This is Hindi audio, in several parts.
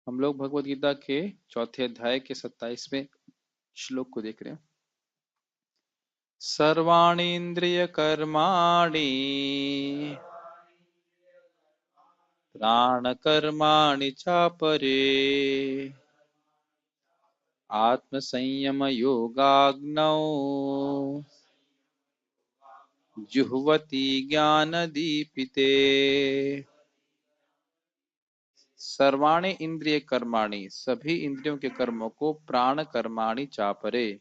हम लोग भगवत गीता के चौथे अध्याय के 27वें श्लोक को देख रहे हैं। सर्वाणि इंद्रिय कर्माणि प्राण कर्माणि चापरे आत्म संयम योगाग्नौ जुह्वति ज्ञान दीपिते। सर्वाणि इंद्रिय कर्माणि, सभी इंद्रियों के कर्मों को प्राण कर्माणि चापरे,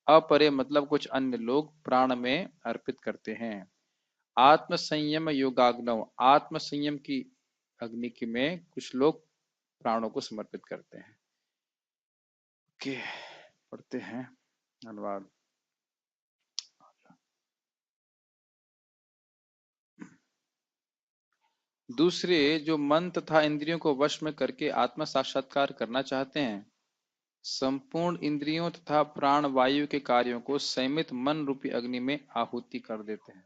अपरे मतलब कुछ अन्य लोग प्राण में अर्पित करते हैं। आत्म संयम योगाग्नौ, आत्म संयम की अग्नि की में कुछ लोग प्राणों को समर्पित करते हैं। ओके, पढ़ते हैं अनुवाद। दूसरे जो मन तथा इंद्रियों को वश में करके आत्म साक्षात्कार करना चाहते हैं, संपूर्ण इंद्रियों तथा प्राण वायु के कार्यों को संयमित मन रूपी अग्नि में आहुति कर देते हैं।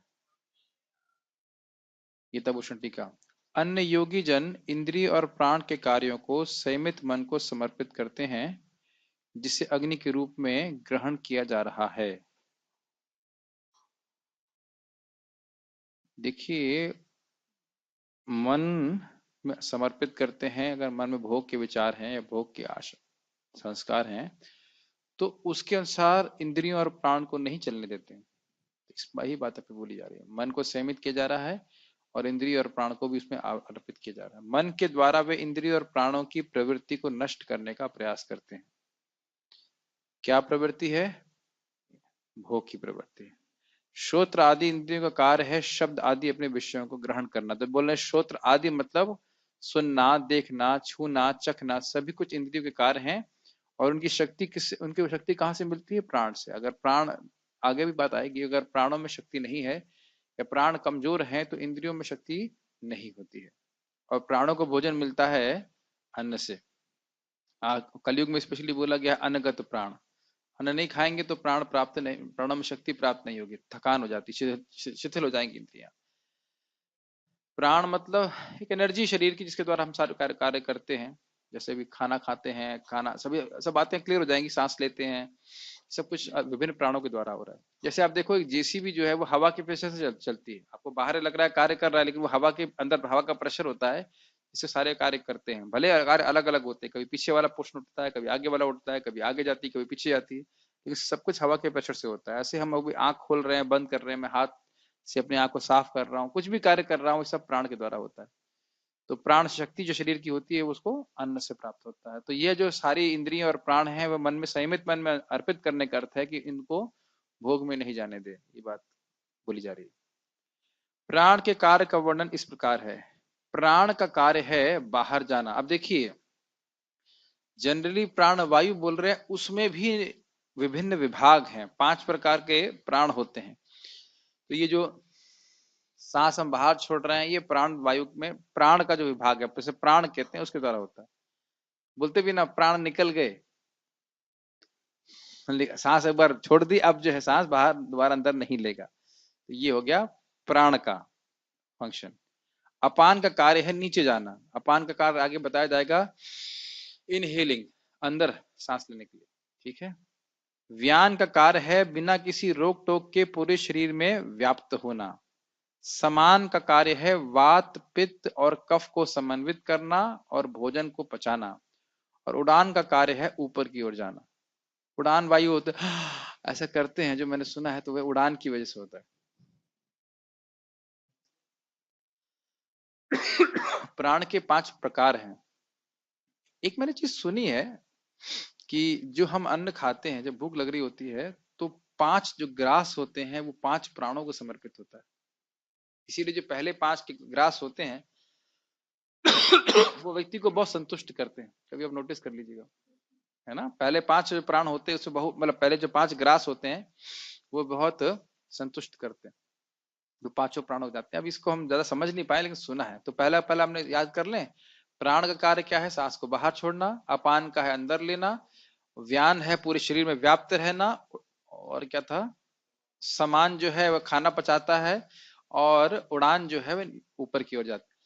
गीताभूषण टीका। अन्य योगी जन इंद्रिय और प्राण के कार्यों को संयमित मन को समर्पित करते हैं, जिसे अग्नि के रूप में ग्रहण किया जा रहा है। देखिए, मन में समर्पित करते हैं, अगर मन में भोग के विचार हैं या भोग के आशा संस्कार हैं, तो उसके अनुसार इंद्रियों और प्राण को नहीं चलने देते हैं। इस वही बात पे बोली जा रही है, मन को संयमित किया जा रहा है और इंद्रिय और प्राण को भी उसमें अर्पित किया जा रहा है। मन के द्वारा वे इंद्रिय और प्राणों की प्रवृत्ति को नष्ट करने का प्रयास करते हैं। क्या प्रवृत्ति है? भोग की प्रवृत्ति। श्रोत्र आदि इंद्रियों का कार्य है शब्द आदि अपने विषयों को ग्रहण करना। तो बोल रहे श्रोत्र आदि मतलब सुनना, देखना, छूना, चखना, सभी कुछ इंद्रियों के कार्य हैं। और उनकी शक्ति उनकी शक्ति कहाँ से मिलती है? प्राण से। अगर प्राण, आगे भी बात आएगी, अगर प्राणों में शक्ति नहीं है या प्राण कमजोर हैं तो इंद्रियों में शक्ति नहीं होती है। और प्राणों को भोजन मिलता है अन्न से। कलयुग में स्पेशली बोला गया अन्नगत प्राण। अन्न नहीं खाएंगे तो प्राण प्राप्त नहीं, प्राणों में शक्ति प्राप्त नहीं होगी, थकान हो जाती, शिथिल हो जाएंगी इंद्रियां। प्राण मतलब एक एनर्जी शरीर की, जिसके द्वारा हम सारे कार्य करते हैं। जैसे भी खाना खाते हैं, खाना सभी सब बातें क्लियर हो जाएंगी, सांस लेते हैं, सब कुछ विभिन्न प्राणों के द्वारा हो रहा है। जैसे आप देखो, एक जेसीबी जो है वो हवा के प्रेशर से चलती है। आपको बाहर लग रहा है कार्य कर रहा है, लेकिन वो हवा के अंदर हवा का प्रेशर होता है, इससे सारे कार्य करते हैं। भले कार्य अलग अलग होते हैं, कभी पीछे वाला पोर्शन उठता है, कभी आगे वाला उठता है, कभी आगे जाती है, कभी पीछे जाती है, लेकिन सब कुछ हवा के प्रेशर से होता है। ऐसे हम अभी आंख खोल रहे हैं, बंद कर रहे हैं, मैं हाथ से अपनी आंख को साफ कर रहा हूँ, कुछ भी कार्य कर रहा हूँ, सब प्राण के द्वारा होता है। तो प्राण शक्ति जो शरीर की होती है उसको अन्न से प्राप्त होता है। तो ये जो सारी इंद्रियां और प्राण हैं वह मन में, संयमित मन में अर्पित करने का अर्थ है कि इनको भोग में नहीं जाने दे, ये बात बोली जा रही है। प्राण के कार्य का वर्णन इस प्रकार है। प्राण का कार्य है बाहर जाना। अब देखिए, जनरली प्राण वायु बोल रहे हैं, उसमें भी विभिन्न विभाग हैं, 5 प्रकार के प्राण होते हैं। तो ये जो सांस हम बाहर छोड़ रहे हैं, ये प्राण वायु में प्राण का जो विभाग है, जैसे प्राण कहते हैं, उसके द्वारा होता है। बोलते भी ना, प्राण निकल गए, सांस एक बार छोड़ दी, अब जो है सांस बाहर दोबारा अंदर नहीं लेगा। तो ये हो गया प्राण का फंक्शन। अपान का कार्य है नीचे जाना। अपान का कार्य आगे बताया जाएगा, इनहेलिंग, अंदर सांस लेने के लिए, ठीक है। व्यान का कार्य है बिना किसी रोक टोक के पूरे शरीर में व्याप्त होना। समान का कार्य है वात, पित्त और कफ को समन्वित करना और भोजन को पचाना। और उड़ान का कार्य है ऊपर की ओर जाना। उड़ान वायु होता है, ऐसा करते हैं जो मैंने सुना है, तो वह उड़ान की वजह से होता है। प्राण के 5 प्रकार हैं। एक मैंने चीज सुनी है कि जो हम अन्न खाते हैं, जब भूख लग रही होती है, तो 5 जो ग्रास होते हैं वो 5 प्राणों को समर्पित होता है। इसीलिए जो पहले 5 के ग्रास होते हैं वो व्यक्ति को बहुत संतुष्ट करते हैं। कभी आप नोटिस कर लीजिएगा, है ना। पहले 5 जो प्राण होते हैं उसमें बहुत, मतलब पहले जो 5 ग्रास होते हैं वो बहुत संतुष्ट करते हैं, जो 5 प्राण हो जाते हैं। अब इसको हम ज्यादा समझ नहीं पाए, लेकिन सुना है। तो पहला हमने याद कर लें। प्राण का कार्य क्या है? सांस को बाहर छोड़ना। अपान का है अंदर लेना। व्यान है पूरे शरीर में व्याप्त रहना। और क्या था? समान जो है वह खाना पचाता है। और उड़ान जो है वह ऊपर की ओर जाती है।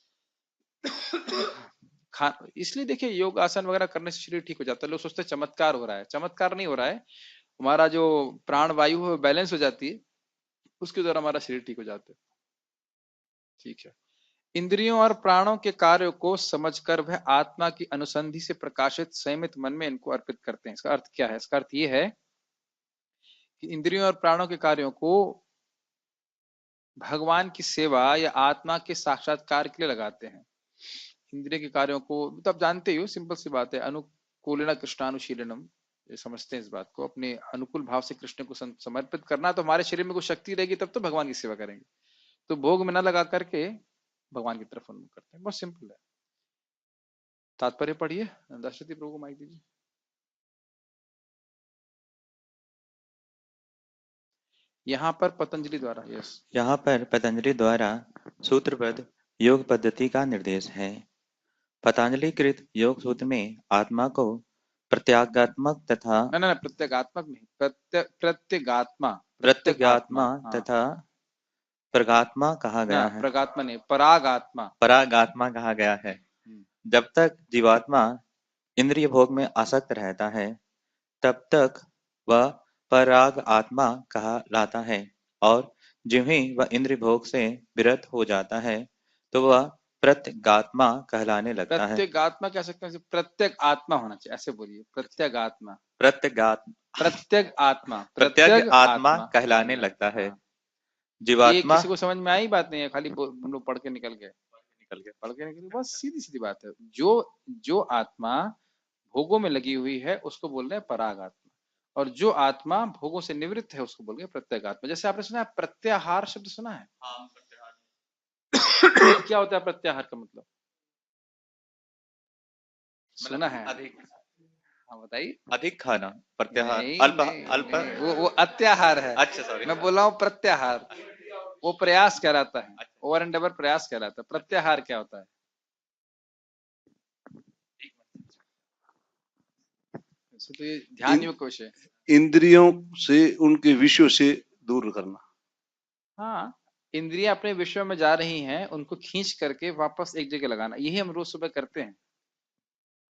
खा इसलिए देखिए योग आसन वगैरह करने से शरीर ठीक हो जाता है। लोग सोचते हैं चमत्कार हो रहा है, चमत्कार नहीं हो रहा है। हमारा जो प्राण वायु है बैलेंस हो जाती है, उसके द्वारा हमारा शरीर ठीक हो जाता है। ठीक है। इंद्रियों और प्राणों के कार्यों को समझकर वह आत्मा की अनुसंधि से प्रकाशित संयमित मन में इनको अर्पित करते हैं। इसका अर्थ क्या है? इसका अर्थ ये है कि इंद्रियों और प्राणों के कार्यों को भगवान की सेवा या आत्मा के साक्षात्कार के लिए लगाते हैं। इंद्रिय के कार्यों को तो आप जानते ही हो, सिंपल सी बात है, अनुकूलना कृष्णानुशीलनम। ये समझते हैं इस बात को, अपने अनुकूल भाव से कृष्ण को समर्पित करना। तो हमारे शरीर में कुछ शक्ति रहेगी तब तो भगवान की सेवा करेंगे। तो भोग में न लगा करके भगवान की तरफ उन्मुख करते हैं। बहुत सिंपल है। तात्पर्य पढ़िए। दशरथी प्रभु को माइक दीजिए। यहाँ पर पतंजलि द्वारा, यस, यहाँ पर पतंजलि द्वारा सूत्रबद्ध योग पद्धति का निर्देश है। पतंजलि कृत योग सूत्र में आत्मा को प्रत्यागात्मक तथा ना ना ना, प्रत्यगात्मक नहीं, प्रत्यगात्मा, प्रत्यगात्मा प्रत्यगात्मा, हाँ। तथा प्रगात्मा कहा ना गया है। प्रगात्मा नहीं, परागात्मा। परागात्मा कहा गया है। हम्म। जब तक जीवात्मा इंद्रिय भोग में आसक्त रहता है तब तक वह पराग आत्मा कहलाता है, और ज्यों ही वह इंद्रिय भोग से विरत हो जाता है तो वह प्रत्यगात्मा कहलाने लगता है। प्रत्यगात्मा कह सकते हैं, प्रत्येक आत्मा होना चाहिए, ऐसे बोलिए, प्रत्यगात्मा। प्रत्यगात्म प्रत्येक आत्मा, प्रत्यग प्रत्येक आत्मा आत्मा कहलाने कहलाने लगता लगता है, है। हाँ। ये जीवात्मा किसी को समझ में आई बात नहीं है, खाली हम लोग पढ़ के निकल गए। निकल गया। पढ़ के निकल गए, बस सीधी सीधी बात है। जो जो आत्मा भोगों में लगी हुई है उसको बोल रहे हैं पराग आत्मा, और जो आत्मा भोगों से निवृत्त है उसको बोल रहे हैं प्रत्येक आत्मा। जैसे आपने सुना है प्रत्याहार शब्द, सुना है? हाँ, क्या होता है प्रत्याहार का मतलब? सुना मतलब है? अधिक हाँ बताइए। अधिक खाना, प्रत्याहार, नहीं अल्प नहीं अल्प। नहीं, वो अत्याहार है। अच्छा, सॉरी। मैं बोल रहा हूँ प्रत्याहार, वो प्रयास कहलाता है। ओवर एंड एवर प्रयास कहलाता है। प्रत्याहार क्या होता है? तो ये ध्यान इन, योग का विषय। इंद्रियों से उनके विषयों से दूर करना। हाँ, इंद्रियां अपने विषय में जा रही हैं, उनको खींच करके वापस एक जगह लगाना, यही हम रोज सुबह करते हैं।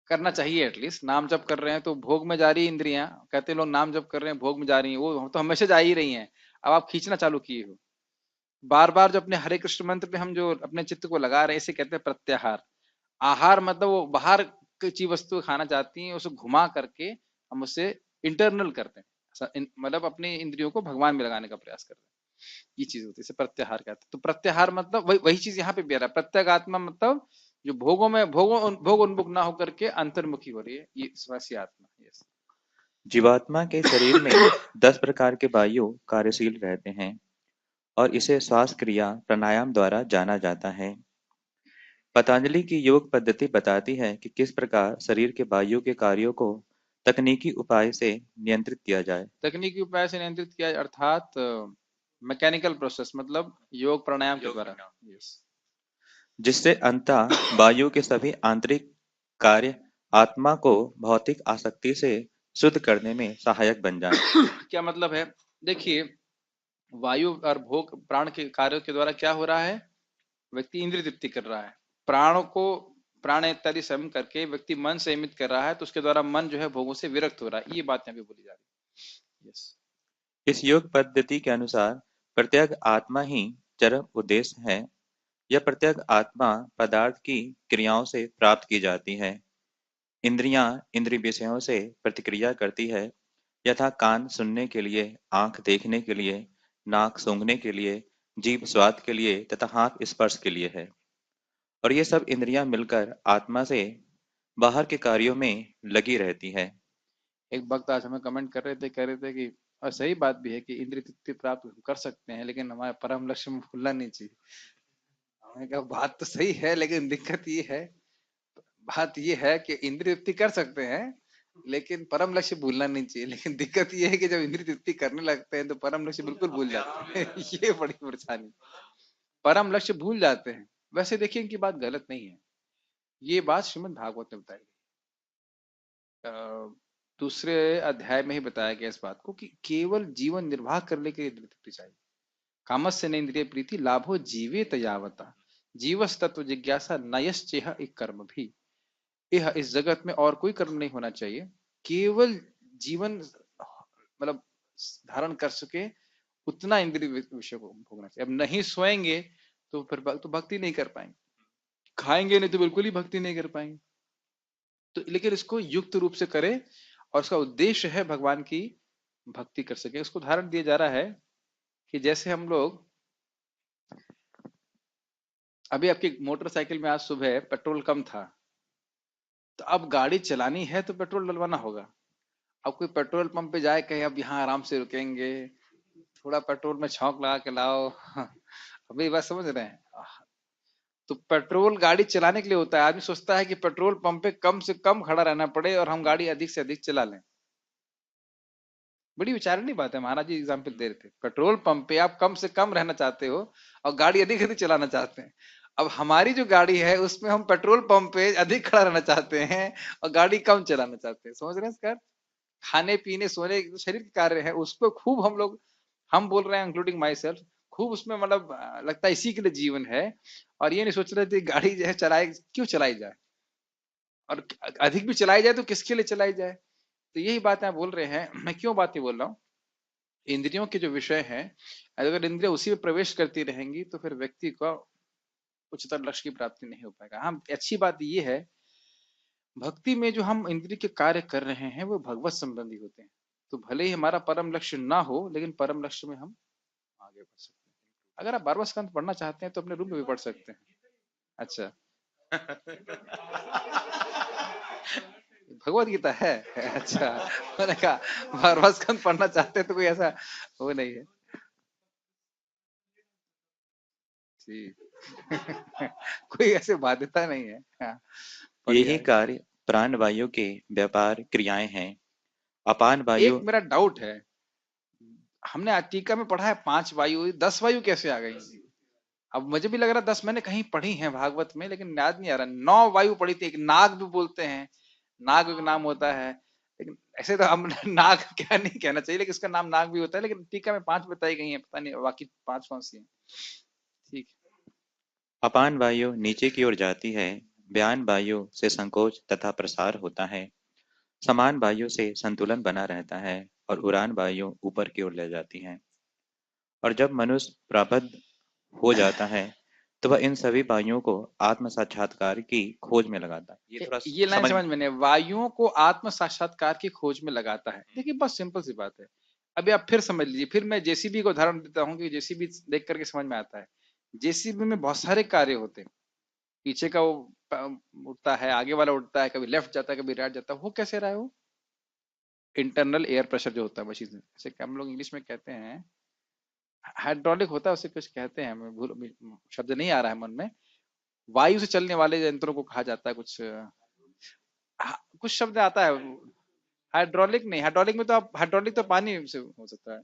करना चाहिए एटलीस्ट। नाम जप कर रहे हैं तो भोग में जा रही इंद्रियां, कहते हैं लोग नाम जप कर रहे हैं भोग में जा रही हैं, वो तो हमेशा जा ही रही हैं। अब आप खींचना चालू किए हो बार बार। जो अपने हरे कृष्ण मंत्र पे हम जो अपने चित्त को लगा रहे हैं, इसे कहते हैं प्रत्याहार। आहार मतलब वो बाहर की चीज वस्तु खाना चाहती हैं, उसे घुमा करके हम उसे इंटरनल करते हैं। मतलब अपने इंद्रियों को भगवान में लगाने का प्रयास करते हैं। ये चीज होती है, इसे प्रत्याहार कहते हैं। तो प्रत्याहार मतलब वही वही चीज यहाँ पे भी आ रहा है। प्रत्यगात्मा मतलब जो भोगों में भोग उन्मुख ना होकर के अंतर्मुखी हो रही है, ये स्वसी आत्मा। यस। जीवात्मा के शरीर में 10 प्रकार के वायु कार्यशील रहते हैं और इसे श्वास क्रिया प्राणायाम द्वारा जाना जाता है। पतंजलि की योग पद्धति बताती है कि किस प्रकार शरीर के वायु के कार्यों को तकनीकी उपाय से नियंत्रित किया जाए। तकनीकी उपाय से नियंत्रित किया, अर्थात मैकेनिकल प्रोसेस, मतलब योग प्राणायाम के योग द्वारा। प्राणायाम, यस। जिससे अंततः वायु के सभी आंतरिक कार्य आत्मा को भौतिक आसक्ति से शुद्ध करने में सहायक बन जाए। क्या मतलब है? देखिए, वायु और भोग प्राण के कार्यों के द्वारा क्या हो रहा है? व्यक्ति इंद्रिय तृप्ति कर रहा है। प्राणों को प्राण इत्यादि संयम करके व्यक्ति मन संयमित कर रहा है, तो उसके द्वारा मन जो है भोगों से विरक्त हो रहा है। ये बात यहाँ पे बोली जा रही है। यस। इस योग पद्धति के अनुसार प्रत्येक आत्मा ही चरम उद्देश्य है। यह प्रत्येक आत्मा पदार्थ की क्रियाओं से प्राप्त की जाती है। इंद्रियां इंद्रिय विषयों से प्रतिक्रिया करती है, यथा कान सुनने के लिए, आंख देखने के लिए, नाक सूंघने के लिए, जीभ स्वाद के लिए तथा हाथ स्पर्श के लिए है। और ये सब इंद्रियां मिलकर आत्मा से बाहर के कार्यों में लगी रहती है। एक वक्त आज हमें कमेंट कर रहे थे, कह रहे थे कि और सही बात भी है कि इंद्रिय तृप्ति प्राप्त कर सकते हैं, लेकिन हमारे परम लक्ष्य में भूलना नहीं चाहिए। हमने कहा बात तो सही है, लेकिन दिक्कत ये है, बात ये है कि इंद्रिय तृप्ति कर सकते हैं, लेकिन परम लक्ष्य भूलना नहीं चाहिए। लेकिन दिक्कत ये है कि जब इंद्रिय तृप्ति करने लगते हैं तो परम लक्ष्य बिल्कुल भूल जाते हैं। ये बड़ी परेशानी। परम लक्ष्य भूल जाते हैं। वैसे देखिए, इनकी बात गलत नहीं है। ये बात श्रीमद् भागवत में बताई गई। दूसरे अध्याय में ही बताया गया इस बात को कि केवल जीवन निर्वाह करने के लिए इंद्रिय तृप्ति चाहिए। कामस्य न इंद्रिय प्रीति लाभो जीवेत यावता, जीवस तत्व जिज्ञासा नयश्चेह एक कर्म भी। यह इस जगत में और कोई कर्म नहीं होना चाहिए, केवल जीवन मतलब धारण कर सके उतना इंद्रिय विषय को भोगना चाहिए। अब नहीं सोएंगे तो फिर तो भक्ति नहीं कर पाएंगे, खाएंगे नहीं तो बिल्कुल ही भक्ति नहीं कर पाएंगे। तो लेकिन इसको युक्त रूप से करें और उसका उद्देश्य है भगवान की भक्ति कर सके। उसको उदाहरण दिया जा रहा है कि जैसे हम लोग अभी आपकी मोटरसाइकिल में आज सुबह पेट्रोल कम था, तो अब गाड़ी चलानी है तो पेट्रोल डलवाना होगा। अब कोई पेट्रोल पंप पे जाए कहे अब यहाँ आराम से रुकेंगे, थोड़ा पेट्रोल में छौंक लगा के लाओ अभी बात समझ रहे हैं। तो पेट्रोल गाड़ी चलाने के लिए होता है। आदमी सोचता है कि पेट्रोल पंप पे कम से कम खड़ा रहना पड़े और हम गाड़ी अधिक से अधिक चला लें। बड़ी विचारनीय बात है, महाराज जी एग्जाम्पल दे रहे थे। पेट्रोल पंप पे आप कम से कम रहना चाहते हो और गाड़ी अधिक अधिक चलाना चाहते हैं। अब हमारी जो गाड़ी है उसमें हम पेट्रोल पंप पे अधिक खड़ा रहना चाहते हैं और गाड़ी कम चलाना चाहते हैं। समझ रहे हैं इसका? खाने पीने सोने जो शरीर के कार्य है उसको खूब हम लोग, हम बोल रहे हैं इंक्लूडिंग माई सेल्फ, खूब उसमें मतलब लगता है इसी के लिए जीवन है। और ये नहीं सोच रहे थे गाड़ी जो है चलाए क्यों चलाई जाए, और अधिक भी चलाई जाए तो किसके लिए चलाई जाए। तो यही बात आप बोल रहे हैं। मैं क्यों बात नहीं बोल रहा हूँ, इंद्रियों के जो विषय हैं, अगर इंद्रिया उसी में प्रवेश करती रहेंगी तो फिर व्यक्ति को उच्चतर लक्ष्य की प्राप्ति नहीं हो पाएगा। हाँ, अच्छी बात ये है भक्ति में जो हम इंद्रिय के कार्य कर रहे हैं वो भगवत संबंधी होते हैं। तो भले ही हमारा परम लक्ष्य ना हो लेकिन परम लक्ष्य में हम आगे बढ़ सकते हैं। अगर आप 12वां स्कंद पढ़ना चाहते हैं तो अपने रूम में भी पढ़ सकते हैं। अच्छा भगवत गीता है? अच्छा, मैंने कहा 12वां स्कंद पढ़ना चाहते हैं तो कोई ऐसा वो नहीं है जी कोई ऐसे बाध्यता नहीं है। हाँ, यही बढ़िया है। कार्य प्राण वायु के व्यापार क्रियाएं हैं। अपान वायु। एक मेरा डाउट है, हमने आज टीका में पढ़ा है 5 वायु, 10 वायु कैसे आ गई? अब मुझे भी लग रहा 10 मैंने कहीं पढ़ी है भागवत में लेकिन याद नहीं आ रहा। 9 वायु पढ़ी थी, एक नाग भी बोलते हैं, नाग एक नाम होता है। लेकिन ऐसे तो हम नाग क्या नहीं कहना चाहिए, लेकिन इसका नाम नाग भी होता है। लेकिन टीका में 5 बताई गई है, पता नहीं बाकी 5 कौन सी है। ठीक अपान वायु नीचे की ओर जाती है, व्यान वायु से संकोच तथा प्रसार होता है, समान वायु से संतुलन बना रहता है और उड़ान वायु ऊपर की ओर ले जाती है। और जब मनुष्य प्रबुद्ध हो जाता है तो वह इन सभी वायुओं को आत्म साक्षात्कार की खोज में लगाता है। ये थोड़ा ये लाइन समझ में। समझ में नहीं, वायुओं को आत्म साक्षात्कार की खोज में लगाता है। देखिए बहुत सिंपल सी बात है। अभी आप फिर समझ लीजिए, फिर मैं जेसीबी को उदाहरण देता हूँ कि जेसीबी देख करके समझ में आता है। जेसीबी में बहुत सारे कार्य होते हैं, पीछे का वो उड़ता है, आगे वाला उड़ता है, कभी लेफ्ट जाता है कभी राइट जाता है। वो कैसे रहा है? वो इंटरनल एयर प्रेशर जो होता है मशीन में, जैसे हम लोग इंग्लिश में कहते हैं हाइड्रोलिक होता है, उसे कुछ कहते हैं, मैं भूल शब्द नहीं आ रहा है मन में। वायु से चलने वाले यंत्रों को कहा जाता है कुछ, कुछ शब्द आता है। हाइड्रोलिक नहीं, हाइड्रोलिक में तो आप, हाइड्रोलिक तो पानी से हो सकता है,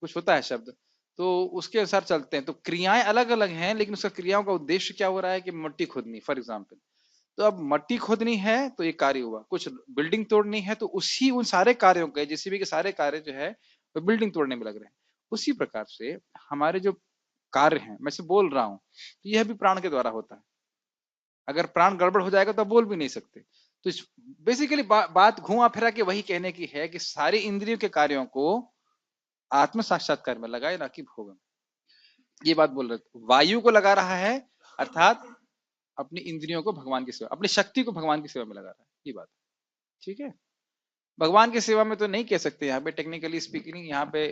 कुछ होता है शब्द। तो उसके अनुसार चलते हैं। तो क्रियाएं अलग अलग हैं लेकिन उसका क्रियाओं का उद्देश्य क्या हो रहा है कि मट्टी खोदनी फॉर एग्जाम्पल। तो अब मट्टी खोदनी है तो ये कार्य हुआ, कुछ बिल्डिंग तोड़नी है तो उसी उन सारे कार्यों के, जेसीबी के सारे कार्य जो है वो बिल्डिंग तोड़ने में लग रहे हैं। उसी प्रकार से हमारे जो कार्य हैं, मैं से बोल रहा हूँ, तो यह भी प्राण के द्वारा होता है। अगर प्राण गड़बड़ हो जाएगा तो आप बोल भी नहीं सकते। तो बेसिकली बात घुमा फिरा के वही कहने की है कि सारी इंद्रियों के कार्यों को आत्म साक्षात्कार में लगाए, ना कि भोग में। ये बात बोल रहे, वायु को लगा रहा है अर्थात अपनी इंद्रियों को भगवान की सेवा, अपनी शक्ति को भगवान की सेवा में लगा रहा है, ये बात। ठीक है, भगवान की सेवा में तो नहीं कह सकते यहाँ पे, टेक्निकली स्पीकिंग यहाँ पे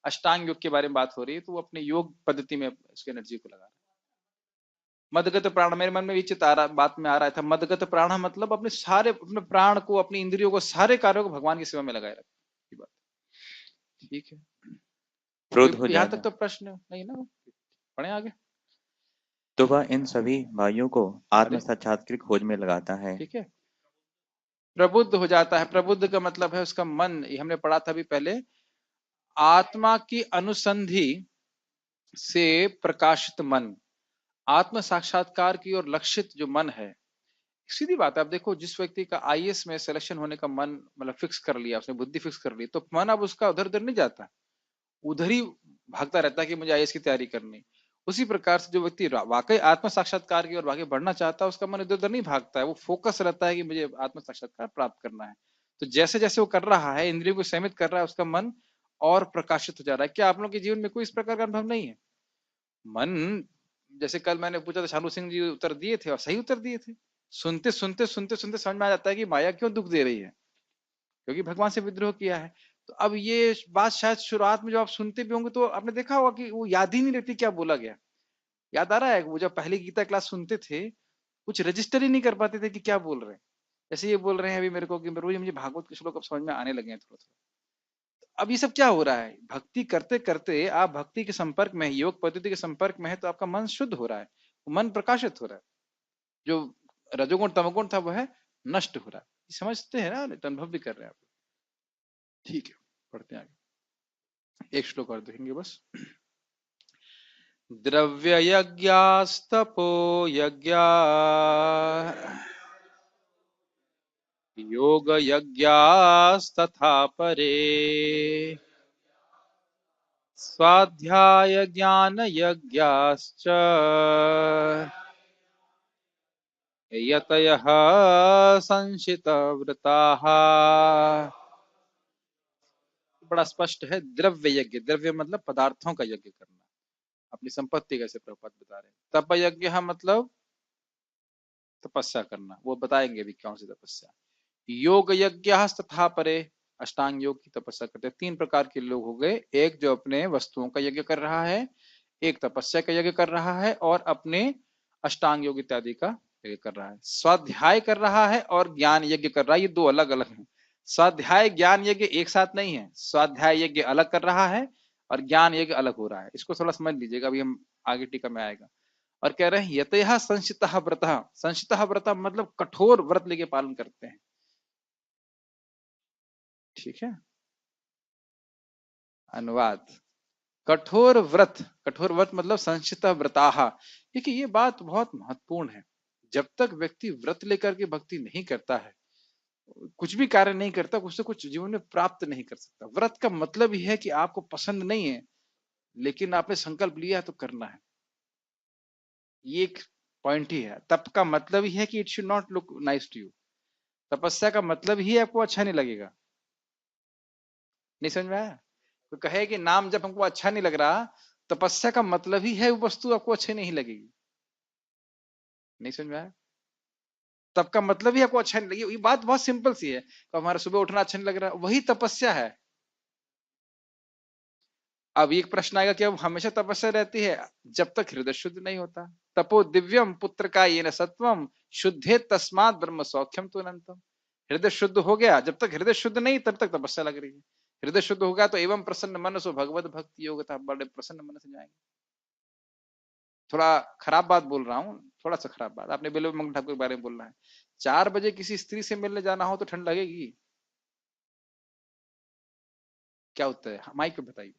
अष्टांग योग के बारे में बात हो रही है, तो वो अपने योग पद्धति में उसकी एनर्जी को लगा रहा है। मदगत प्राण, मेरे मन में विचित आ रहा, बात में आ रहा था, मदगत प्राण मतलब अपने सारे, अपने प्राण को, अपनी इंद्रियों को, सारे कार्यों को भगवान की सेवा में लगाए रखे, ये बात। ठीक है, क्रोध हो कोई यहाँ तक जाता तो प्रश्न नहीं ना? पढ़े आगे। तो वह इन सभी वायुओं को आत्म अरे साक्षात्कार की खोज में लगाता है। ठीक है, प्रबुद्ध हो जाता है। प्रबुद्ध का मतलब है उसका मन, ये हमने पढ़ा था अभी पहले, आत्मा की अनुसंधि से प्रकाशित मन, आत्म साक्षात्कार की और लक्षित जो मन है। सीधी बात है, आप देखो जिस व्यक्ति का आईएएस में सिलेक्शन होने का मन मतलब फिक्स कर लिया, उसने बुद्धि फिक्स कर ली, तो मन अब उसका उधर उधर नहीं जाता, उधर ही भागता रहता है कि मुझे आईएएस की तैयारी करनी। उसी प्रकार से जो व्यक्ति वाकई आत्म साक्षात्कार की ओर आगे बढ़ना चाहता है, उसका मन इधर उधर नहीं भागता है, वो फोकस रहता है कि मुझे आत्म साक्षात्कार प्राप्त करना है। तो जैसे जैसे वो कर रहा है, इंद्रियों को सीमित कर रहा है, उसका मन और प्रकाशित हो जा रहा है। क्या आप लोगों के जीवन में कोई इस प्रकार का अनुभव नहीं है? मन, जैसे कल मैंने पूछा था, शालू सिंह जी उत्तर दिए थे और सही उत्तर दिए थे। सुनते सुनते सुनते सुनते समझ में आ जाता है कि माया क्यों दुख दे रही है, क्योंकि भगवान से विद्रोह किया है। तो अब ये बात शायद शुरुआत में जो आप सुनते भी होंगे तो आपने देखा होगा कि वो याद ही नहीं रहती क्या बोला गया। याद आ रहा है वो जब पहली गीता क्लास सुनते थे, कुछ रजिस्टर ही नहीं कर पाते थे कि क्या बोल रहे हैं। जैसे ये बोल रहे हैं अभी मेरे को कि रोज मुझे भागवत के श्लोक अब समझ में आने लगे हैं थोड़ा थोड़ा। अब ये सब क्या हो रहा है? भक्ति करते करते आप भक्ति के संपर्क में, योग पद्धति के संपर्क में है, तो आपका मन शुद्ध हो रहा है, मन प्रकाशित हो रहा है। जो रजोगुण तमोगुण था वह नष्ट हो रहा है। समझते हैं ना, तो अनुभव भी कर रहे हैं आप। ठीक है, पढ़ते हैं आगे। एक श्लोक और देखेंगे बस। द्रव्य यज्ञास्तपो यज्ञा योग यज्ञास्तथा परे स्वाध्याय ज्ञान यज्ञाश्च यतयः संशित व्रताः। बड़ा स्पष्ट है, द्रव्य यज्ञ, द्रव्य मतलब पदार्थों का यज्ञ करना, अपनी संपत्ति कैसे प्रभुपाद बता रहे हैं। तप यज्ञ मतलब तपस्या करना, वो बताएंगे अभी कौन सी तपस्या। योग यज्ञ तथा परे, अष्टांग योग की तपस्या करते हैं। तीन प्रकार के लोग हो गए, एक जो अपने वस्तुओं का यज्ञ कर रहा है, एक तपस्या का यज्ञ कर रहा है, और अपने अष्टांग योग इत्यादि का यज्ञ कर रहा है। स्वाध्याय कर रहा है और ज्ञान यज्ञ कर रहा है, ये दो अलग अलग हैं। स्वाध्याय ज्ञान यज्ञ एक साथ नहीं है, स्वाध्याय यज्ञ अलग कर रहा है और ज्ञान यज्ञ अलग हो रहा है। इसको थोड़ा समझ लीजिएगा, अभी हम आगे टीका में आएगा। और कह रहे हैं यतः संशितः व्रतः, संशितः व्रतः मतलब कठोर व्रत लेके पालन करते हैं। ठीक है, अनुवाद। कठोर व्रत, कठोर व्रत मतलब संशित व्रताह। देखिए ये बात बहुत महत्वपूर्ण है। जब तक व्यक्ति व्रत लेकर के भक्ति नहीं करता है, कुछ भी कार्य नहीं करता, कुछ से कुछ जीवन में प्राप्त नहीं कर सकता। व्रत का मतलब ही है कि आपको पसंद नहीं है, लेकिन आपने संकल्प लिया है तो करना है। ये एक पॉइंट ही है। तप का मतलब ही है कि it should not look nice to you. तपस्या का मतलब ही आपको अच्छा नहीं लगेगा। नहीं समझ में आया? तो कहे कि नाम जब हमको अच्छा नहीं लग रहा, तपस्या का मतलब ही है वो वस्तु आपको अच्छी नहीं लगेगी। नहीं समझ में आया? तब का मतलब ही आपको अच्छा नहीं लगेगा। ये बात बहुत सिंपल सी है। तो हमारा सुबह उठना अच्छा नहीं लग रहा, वही तपस्या है। अब एक प्रश्न आएगा कि अब हमेशा तपस्या रहती है? जब तक हृदय शुद्ध नहीं होता। तपो दिव्यम पुत्र का ये न सत्वम शुद्धे तस्मात ब्रह्म सौख्यम तो अनंतम। हृदय शुद्ध हो गया, जब तक हृदय शुद्ध नहीं तब तक तपस्या लग रही है। हृदय शुद्ध हो गया तो एवं प्रसन्न मन सो भगवत भक्ति योग था, बड़े प्रसन्न मन से जाएंगे। थोड़ा खराब बात बोल रहा हूँ, थोड़ा सा खराब बात, आपने बिल्व मंगल ठाकुर के बारे में बोलना है। 4 बजे किसी स्त्री से मिलने जाना हो तो ठंड लगेगी? क्या उत्तर है माइक पे बताइए?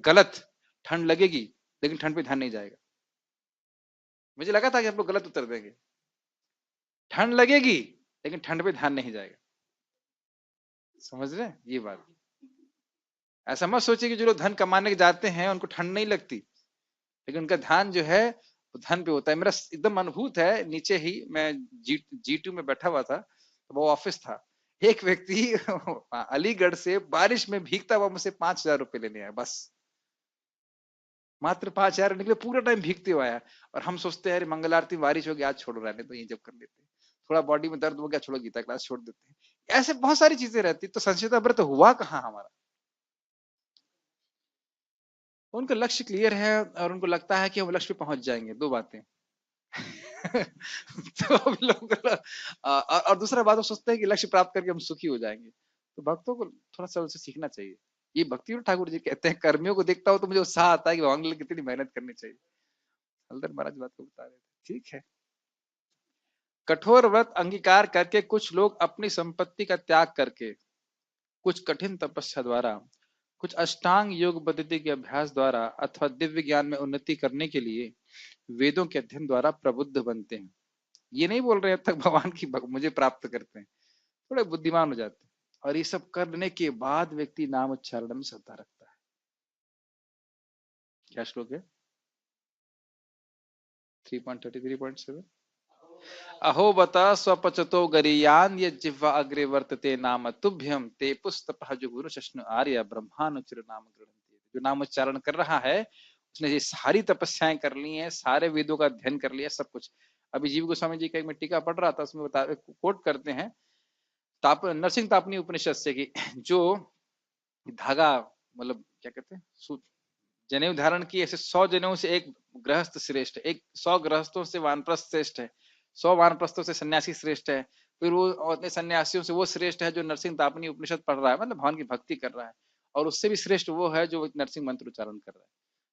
गलत। ठंड लगेगी, लेकिन ठंड पे ध्यान नहीं जाएगा। मुझे लगा था कि आप लोग गलत उत्तर देंगे। ठंड लगेगी लेकिन ठंड पे ध्यान नहीं जाएगा। समझ रहे हैं ये बात? ऐसा मत सोचिए कि जो लोग धन कमाने के जाते हैं उनको ठंड नहीं लगती, लेकिन उनका ध्यान जो है वो धन पे होता है। मेरा एकदम अनुभूत है, नीचे ही मैं G2 में बैठा हुआ था, तो वो ऑफिस था। एक व्यक्ति अलीगढ़ से बारिश में भीगता हुआ मुझसे 5,000 रुपए लेने आया, बस मात्र 5,000 निकले, पूरा टाइम भीगते हुआ आया। और हम सोचते हैं अरे मंगल आरती बारिश हो गया, आज छोड़ो, रहने तो ये जब कर लेते हैं। थोड़ा बॉडी में दर्द हो गया, छोड़ो गीता क्लास छोड़ देते हैं। ऐसे बहुत सारी चीजें रहती। तो संचिता व्रत हुआ कहाँ हमारा? उनका लक्ष्य क्लियर है और उनको लगता है कि हम लक्ष्य पे पहुंच जाएंगे। दो बातें। तो हम लोग और दूसरा बात, वो सोचते हैं कि लक्ष्य प्राप्त करके हम सुखी हो जाएंगे। तो भक्तों को थोड़ा सा उनसे सीखना चाहिए। ये भक्ति ठाकुर जी कहते हैं, कर्मियों को देखता हूं तो मुझे उत्साह आता है कि भगवान के लिए कितनी मेहनत करनी चाहिए। हल्दर महाराज बात को बता रहे थे। ठीक है। कठोर व्रत अंगीकार करके कुछ लोग अपनी संपत्ति का त्याग करके, कुछ कठिन तपस्या द्वारा, कुछ अष्टांग योग पद्धति के अभ्यास द्वारा अथवा दिव्य ज्ञान में उन्नति करने के लिए वेदों के अध्ययन द्वारा प्रबुद्ध बनते हैं। ये नहीं बोल रहे अब तक भगवान की मुझे प्राप्त करते हैं, थोड़े बुद्धिमान हो जाते हैं। और ये सब करने के बाद व्यक्ति नाम उच्चारण में श्रद्धा रखता है। क्या श्लोक है? 3.33.7 अहो बता स्वपचतो गरीयान ये जिह्वा अग्रे वर्तते नाम तुभ्यम ते पुस्तपः जुगुरु शश्नु आर्य ब्रह्मानुचर नाम गृह्णन्ति। जो नाम उच्चारण कर रहा है उसने ये सारी तपस्याएं कर ली हैं, सारे वेदों का अध्ययन कर लिया, सब कुछ। अभी जीव गोस्वामी जी का एक मैं टीका पढ़ रहा था, उसमें बता कोट करते हैं नरसिंह तापनी उपनिषद से कि जो धागा मतलब क्या कहते हैं जनेऊ धारण की, ऐसे 100 जनेऊ से एक गृहस्थ श्रेष्ठ है, एक 100 गृहस्थों से वानप्रस्थ श्रेष्ठ है, 100 वानप्रस्थों से सन्यासी श्रेष्ठ है, फिर वो अपने सन्यासियों से वो श्रेष्ठ है जो नरसिंह तापनी उपनिषद पढ़ रहा है, मतलब भगवान की भक्ति कर रहा है, और उससे भी श्रेष्ठ वो है जो नरसिंह मंत्र उच्चारण कर रहा है।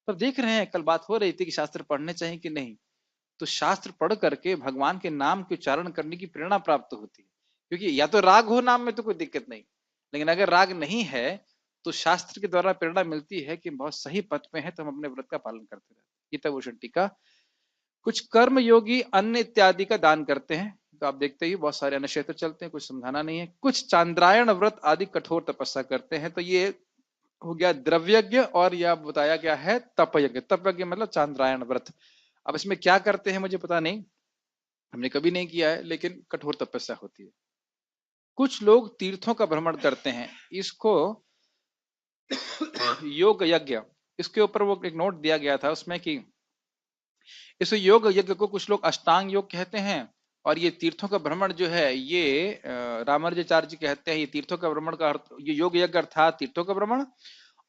तो देख रहे हैं, कल बात हो रही थी कि शास्त्र पढ़ने चाहिए कि नहीं, तो शास्त्र पढ़ करके भगवान के नाम के उच्चारण करने की प्रेरणा प्राप्त होती है, क्योंकि या तो राग हो नाम में तो कोई दिक्कत नहीं, लेकिन अगर राग नहीं है तो शास्त्र के द्वारा प्रेरणा मिलती है कि बहुत सही पथ पे है, तो हम अपने व्रत का पालन करते रहते हैं। गीताभूषण टीका। कुछ कर्म योगी अन्न इत्यादि का दान करते हैं, तो आप देखते ही बहुत सारे अन्य क्षेत्र चलते हैं, कुछ समझाना नहीं है। कुछ चांद्रायण व्रत आदि कठोर तपस्या करते हैं, तो ये हो गया द्रव्यज्ञ, और यह बताया गया है तपयज्ञ। तपयज्ञ मतलब चांद्रायण व्रत। अब इसमें क्या करते हैं मुझे पता नहीं, हमने कभी नहीं किया है, लेकिन कठोर तपस्या होती है। कुछ लोग तीर्थों का भ्रमण करते हैं, इसको योग यज्ञ, इसके ऊपर वो एक नोट दिया गया था उसमें कि इस योग यज्ञ को कुछ लोग अष्टांग योग कहते हैं, और ये तीर्थों का भ्रमण जो है ये रामानुजाचार्य जी कहते हैं ये तीर्थों का भ्रमण का अर्थ, ये योग यज्ञ अर्थात तीर्थों का भ्रमण।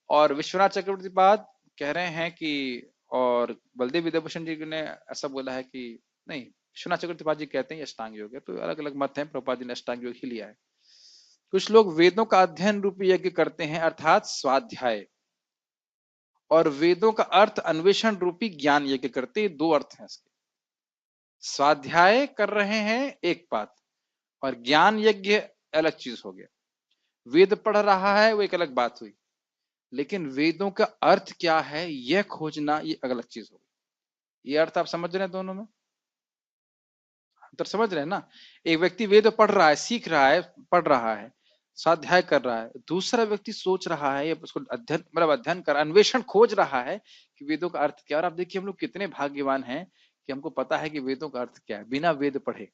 और विश्वनाथ चक्रवर्ती पाद कह रहे हैं कि, और बलदेव विद्याभूषण जी ने ऐसा बोला है कि नहीं, विश्वनाथ चक्रवर्ती पाद जी कहते हैं अष्टांग योग है, तो अलग अलग मत हैं, प्रभुपाद जी ने अष्टांग योग ही लिया है। कुछ लोग वेदों का अध्ययन रूपी यज्ञ करते हैं, अर्थात स्वाध्याय, और वेदों का अर्थ अन्वेषण रूपी ज्ञान यज्ञ करते हैं। दो अर्थ हैं इसके, स्वाध्याय कर रहे हैं एक बात, और ज्ञान यज्ञ अलग चीज हो गया। वेद पढ़ रहा है वो एक अलग बात हुई, लेकिन वेदों का अर्थ क्या है यह खोजना ये अलग चीज होगी। ये अर्थ आप समझ रहे हैं, दोनों में अंतर समझ रहे हैं ना। एक व्यक्ति वेद पढ़ रहा है, सीख रहा है, पढ़ रहा है, स्वाध्याय कर रहा है, दूसरा व्यक्ति सोच रहा है, उसको अध्ययन मतलब अध्ययन कर अन्वेषण खोज रहा है कि वेदों का अर्थ क्या। और आप देखिए हम लोग कितने भाग्यवान हैं कि हमको पता है कि वेदों का अर्थ क्या है बिना वेद पढ़े।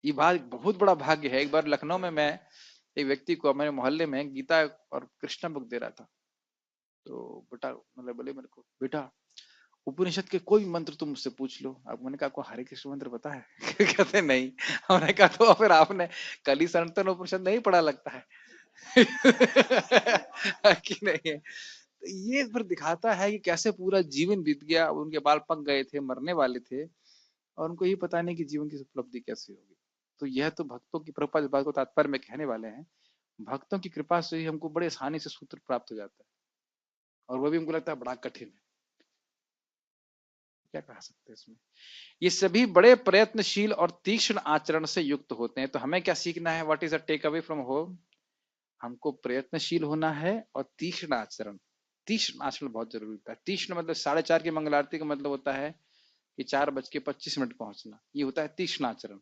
ये बात बहुत बड़ा भाग्य है। एक बार लखनऊ में मैं एक व्यक्ति को मेरे मोहल्ले में गीता और कृष्ण बुक दे रहा था, तो बेटा मतलब बोले मेरे को, बेटा उपनिषद के कोई मंत्र तुम मुझसे पूछ लो। अब मैंने कहा आपको हरे कृष्ण मंत्र पता है? कहते नहीं। हमने कहा तो फिर आपने कली संतन उपनिषद नहीं पढ़ा लगता है। कि नहीं है। तो ये फिर दिखाता है कि कैसे पूरा जीवन बीत गया, उनके बाल पक गए थे, मरने वाले थे, और उनको ये पता नहीं कि जीवन की उपलब्धि कैसे होगी। तो यह तो भक्तों की कृपा, इस बात को तात्पर्य में कहने वाले हैं, भक्तों की कृपा से ही हमको बड़े आसानी से सूत्र प्राप्त हो जाता है, और वो भी हमको लगता है बड़ा कठिन है। क्या कह सकते हैं इसमें। ये सभी बड़े प्रयत्नशील और तीक्ष्ण आचरण से युक्त होते हैं। तो हमें क्या सीखना है, what is a takeaway from home? हमको प्रयत्नशील होना है और तीक्ष्ण आचरण। तीक्ष्ण आचरण बहुत जरूरी होता है। तीक्ष्ण मतलब 4:30 की मंगल आरती का मतलब होता है कि 4:25 पहुंचना, ये होता है तीक्ष्ण आचरण।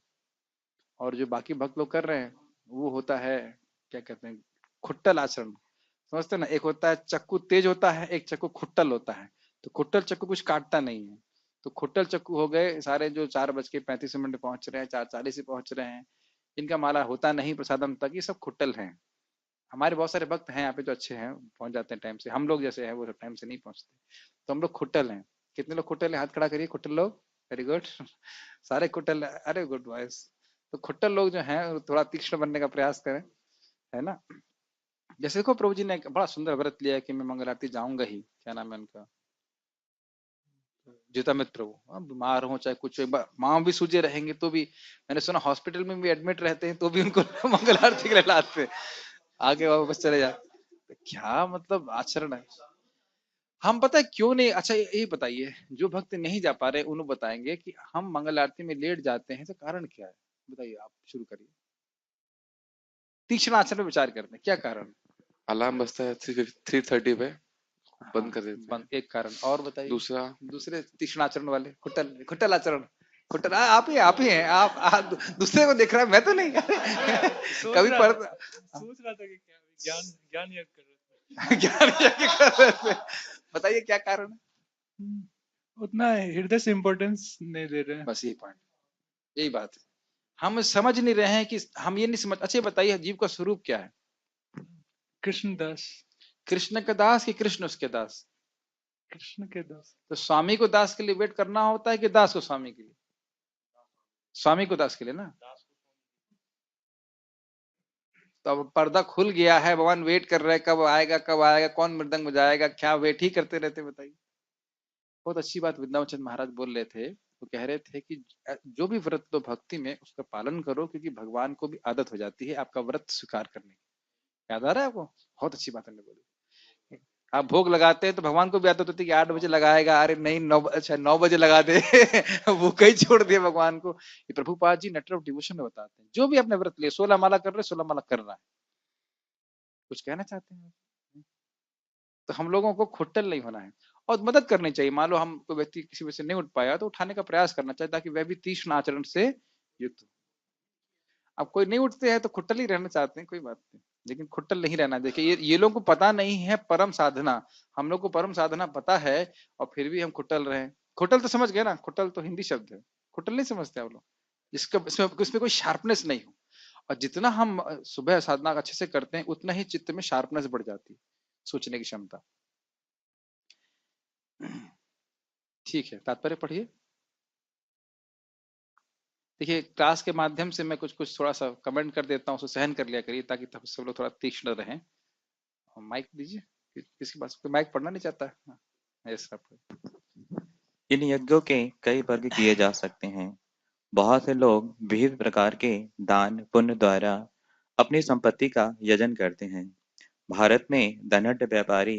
और जो बाकी भक्त लोग कर रहे हैं वो होता है क्या कहते हैं, खुट्टल आचरण। समझते ना, एक होता है चक्कू तेज होता है, एक चक्कू खुट्टल होता है। तो खुट्टल चक्कू कुछ काटता नहीं है, तो खुट्टल चक्कू हो गए सारे जो 4:35 पहुंच रहे हैं, 4:40 पहुंच रहे हैं, इनका माला होता नहीं प्रसादम तक, ये सब खुट्टल हैं। हमारे बहुत सारे भक्त हैं यहाँ पे जो अच्छे हैं, पहुंच जाते हैं टाइम से। हम लोग जैसे हैं वो टाइम से नहीं पहुंचते, तो हम लोग खुट्टल हैं। कितने लोग खुट्टल हैं? हाथ खड़ा करिए, खुट्टल लोग। Very good. सारे खुट्टल, अरे गुड वॉइस। तो खुट्टल लोग जो हैं थोड़ा तीक्ष्ण बनने का प्रयास करें, है ना। जैसे देखो प्रभु जी ने एक बड़ा सुंदर व्रत लिया है कि मैं मंगल आरती जाऊंगा ही, क्या नाम है उनका, जीतामित प्रभु। बीमार हो चाहे कुछ, माँ भी सूझे रहेंगे तो भी, मैंने सुना हॉस्पिटल में भी एडमिट रहते हैं तो भी उनको मंगल आरती के लिए लाते, आगे वापस चले जाते। क्या मतलब आचरण है। हम पता है क्यों नहीं, अच्छा ये बताइए, जो भक्त नहीं जा पा रहे उन्हें बताएंगे कि हम मंगल आरती में लेट जाते हैं तो कारण क्या है, बताइए आप शुरू करिए। तीक्ष्ण आचरण पर विचार करते हैं, क्या कारण? अलार्म बजता है 3:30 पे, बंद कर देते हैं। एक कारण और बताइए। दूसरे तीक्ष्ण आचरण वाले, खुट्टल आचरण। खुट्टल आप ही हैं, आप दूसरे को देख रहा है, मैं तो नहीं। कभी पढ़ता सोच रहा था कि क्या ज्ञान यज्ञ कर रहे थे। ज्ञान यज्ञ कर रहे थे। बताइए क्या कारण है। उतना हृदय से इम्पोर्टेंस नहीं दे रहे हैं। बस यही पॉइंट, यही बात है। हम समझ नहीं रहे हैं कि हम ये नहीं समझ। अच्छा ये बताइए जीव का स्वरूप क्या है? कृष्णदास। कृष्ण का दास कि कृष्ण उसके दास? कृष्ण के दास। तो स्वामी को दास के लिए वेट करना होता है कि दास को स्वामी के लिए? स्वामी को दास के लिए ना। तो अब पर्दा खुल गया है, भगवान वेट कर रहे हैं कब आएगा कब आएगा, कौन मृदंग बजाएगा, क्या वेट ही करते रहते बताइए। बहुत अच्छी बात वृंदावन महाराज बोल रहे थे। वो कह रहे थे कि जो भी व्रत लो भक्ति में उसका पालन करो, क्योंकि भगवान को भी आदत हो जाती है आपका व्रत स्वीकार करने की। याद आ रहा है आपको? बहुत अच्छी बात हमने बोली। आप भोग लगाते हैं तो भगवान को भी आदत होती है कि 8 बजे लगाएगा, अरे नहीं 9, अच्छा 9 बजे लगा दे वो कहीं छोड़ दिया भगवान को। ये प्रभुपाद जी नेटर ऑफ डिवोशन में बताते हैं। जो भी अपने व्रत लिए 16 माला कर रहे 16 माला कर रहा है। कुछ कहना चाहते हैं? तो हम लोगों को खुट्टल नहीं होना है और मदद करनी चाहिए। मान लो हम कोई व्यक्ति किसी वजह से नहीं उठ पाया तो उठाने का प्रयास करना चाहिए ताकि वह भी तीक्ष्ण आचरण से युक्त हो। अब कोई नहीं उठते हैं तो खुट्टल ही रहना चाहते हैं, कोई बात नहीं, लेकिन खुट्टल नहीं रहना। देखिए ये लोगों को पता नहीं है परम साधना। हम लोग को परम साधना पता है और फिर भी हम खुट्टल रहे हैं। खुट्टल तो समझ गए ना, खुट्टल तो हिंदी शब्द है। खुट्टल नहीं समझते आप लोग, जिसका इसमें कोई शार्पनेस नहीं हो। और जितना हम सुबह साधना अच्छे से करते हैं उतना ही चित्त में शार्पनेस बढ़ जाती है, सोचने की क्षमता। ठीक है, तात्पर्य पढ़िए। देखिए क्लास के माध्यम से मैं कुछ कुछ थोड़ा सा कमेंट कर देता हूँ, उसको सहन कर लिया करिए ताकि सब लोग थोड़ा तीक्ष्ण रहें। माइक दीजिए, किसके पास कोई माइक पढ़ना नहीं चाहता है? हाँ, यस आप। इन यज्ञों के कई वर्ग किए जा सकते हैं। बहुत से लोग विविध प्रकार के दान पुण्य द्वारा अपनी संपत्ति का यजन करते हैं। भारत में धनढ़ व्यापारी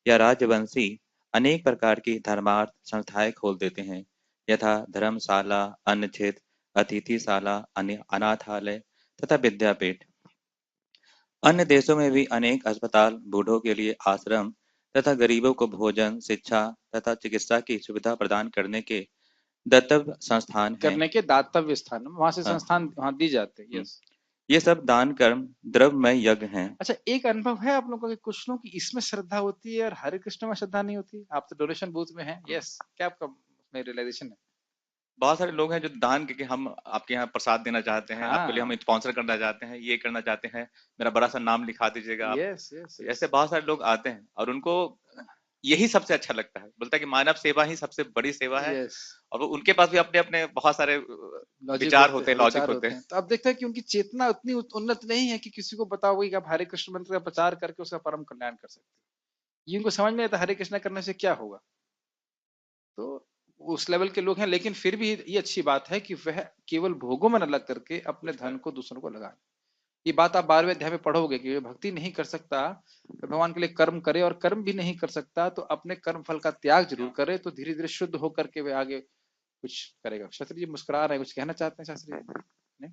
या राजवंशी अनेक प्रकार की धर्मार्थ संस्थाएं खोल देते हैं, यथा धर्मशाला, अन्न क्षेत्र, अतिथिशाला, अनाथालय तथा विद्यापीठ। अन्य देशों में भी अनेक अस्पताल, बूढ़ों के लिए आश्रम तथा गरीबों को भोजन, शिक्षा तथा चिकित्सा की सुविधा प्रदान करने के दातव्य संस्थान हैं। करने के दातव्य स्थान वहां से हाँ, संस्थान वहां दी जाते हैं। यस। ये सब दान कर्म द्रव्यमय यज्ञ हैं। अच्छा एक अनुभव है आप लोगों को कि कुछ लोगों की इसमें श्रद्धा होती है और हरे कृष्ण में श्रद्धा नहीं होती? आप तो डोनेशन बूथ में हैं। यस, क्या आपका उसमें रियलाइजेशन है? बहुत सारे लोग हैं जो दान करके हम आपके यहाँ प्रसाद देना चाहते हैं, आपके लिए हम हाँ, स्पॉन्सर करना चाहते हैं, ये करना चाहते हैं, मेरा बड़ा सा नाम लिखा दीजिएगा आप। यस यस यस ऐसे बहुत सारे लोग आते हैं और उनको यही सबसे अच्छा लगता है, बोलता है कि मानव सेवा ही सबसे बड़ी सेवा है। यस। और वो उनके पास भी अपने अपने बहुत सारे लॉजिक विचार होते होते हैं, हैं, लॉजिक विचार होते होते हैं। हैं। तो अब देखते हैं कि उनकी चेतना उतनी उन्नत नहीं है कि किसी को बताओ कि आप हरे कृष्ण मंत्र का प्रचार करके उसका परम कल्याण कर सकते हैं। ये उनको समझ में आता हरे कृष्ण करने से क्या होगा। तो उस लेवल के लोग हैं, लेकिन फिर भी ये अच्छी बात है कि वह केवल भोगों में न लग करके अपने धन को दूसरों को लगाए। ये बात आप 12वें अध्याय में पढ़ोगे कि भक्ति नहीं कर सकता तो भगवान के लिए कर्म करे, और कर्म भी नहीं कर सकता तो अपने कर्म फल का त्याग जरूर करे, तो धीरे धीरे शुद्ध होकर के वे आगे कुछ करेगा। शास्त्री जी मुस्कुरा रहे हैं, कुछ कहना चाहते हैं शास्त्री जी? नहीं?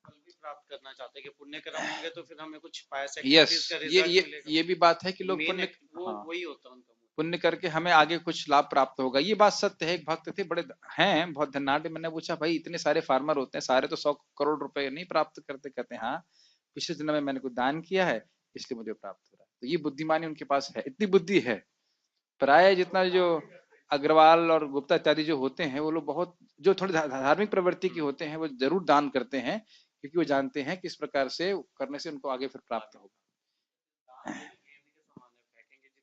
फल भी प्राप्त करना चाहते हैं कि पुण्य कर्म होंगे तो फिर हमें कुछ पास यस, एक्टिविटीज का ये रिजल्ट ये मिलेगा। ये भी बात है कि लोग मेन पुण्य, वो हाँ, वही होता है उनका। पुण्य करके हमें आगे कुछ लाभ प्राप्त होगा। ये बात सत्य है। एक भक्त थे बड़े हैं बहुत धनाढ़, मैंने पूछा भाई इतने सारे फार्मर होते हैं, सारे तो 100 करोड़ रुपए नहीं प्राप्त करते? कहते हैं हाँ, पिछले जन्म में मैंने कुछ दान किया है इसलिए मुझे प्राप्त हो रहा है। तो ये बुद्धिमानी उनके पास है, इतनी बुद्धि है। प्राय जितना जो अग्रवाल और गुप्ता इत्यादि जो होते हैं वो लोग बहुत जो थोड़ी धार्मिक प्रवृत्ति के होते हैं वो जरूर दान करते हैं, क्योंकि वो जानते हैं कि इस प्रकार से करने से उनको आगे फिर प्राप्त होगा।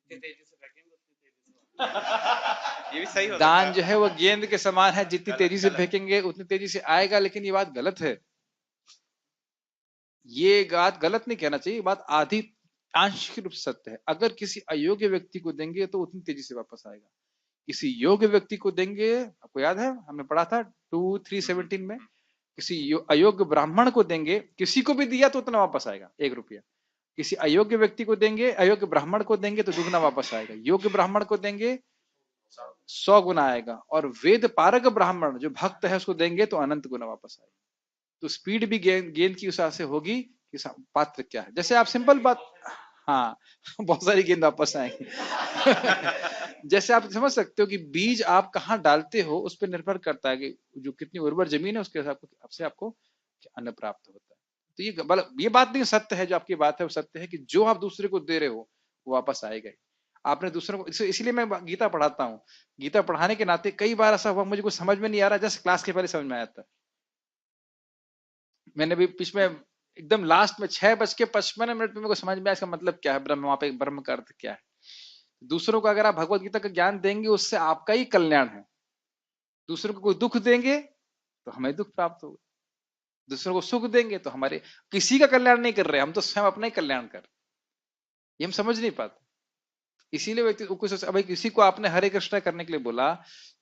जितने तेजी से फेंकेंगे उतनी तेजी से ये भी सही होता दान जो है वो गेंद के समान है, जितनी तेजी से फेंकेंगे उतनी तेजी से आएगा। लेकिन ये बात गलत है, ये बात गलत नहीं कहना चाहिए, बात आधी आंशिक रूप से सत्य है। अगर किसी अयोग्य व्यक्ति को देंगे तो उतनी तेजी से वापस आएगा। किसी योग्य व्यक्ति को देंगे, आपको याद है हमने पढ़ा था 2:3:17 में, किसी अयोग्य ब्राह्मण को देंगे, किसी को भी दिया तो उतना वापस आएगा, 1 रुपया। किसी अयोग्य व्यक्ति को देंगे, अयोग्य ब्राह्मण को देंगे तो दुगना वापस आएगा। योग्य ब्राह्मण को देंगे 100 गुना आएगा, और वेद पारक ब्राह्मण जो भक्त है उसको देंगे तो अनंत गुना वापस आएगा। तो स्पीड भी गेंद की हिसाब से होगी कि पात्र क्या है। जैसे आप सिंपल बात, हाँ बहुत सारी गेंद वापस आएंगी जैसे आप समझ सकते हो कि बीज आप कहाँ डालते हो उस पर निर्भर करता है कि जो कितनी उर्वर जमीन है उसके हिसाब से आपको अन्न प्राप्त होता है। तो ये बात नहीं, सत्य है जो आपकी बात है वो सत्य है कि जो आप दूसरे को दे रहे हो वो वापस आएगा। आपने दूसरों को, इसीलिए मैं गीता पढ़ाता हूँ। गीता पढ़ाने के नाते कई बार ऐसा हुआ मुझे कुछ समझ में नहीं आ रहा, जस्ट क्लास के पहले समझ में आया था। मैंने भी बीच में एकदम लास्ट में 6:55 में मेरे को समझ में आया इसका मतलब क्या है, ब्रह्म, वहां पे ब्रह्म का अर्थ क्या है। दूसरों को अगर आप भगवत गीता का ज्ञान देंगे उससे आपका ही कल्याण है। दूसरों को कोई दुख देंगे तो हमें दुख प्राप्त होगा, दूसरों को सुख देंगे तो हमारे, किसी का कल्याण नहीं कर रहे हम तो स्वयं अपना ही कल्याण कर, ये हम समझ नहीं पाते। इसीलिए व्यक्ति अभी किसी को आपने हरे कृष्णा करने के लिए बोला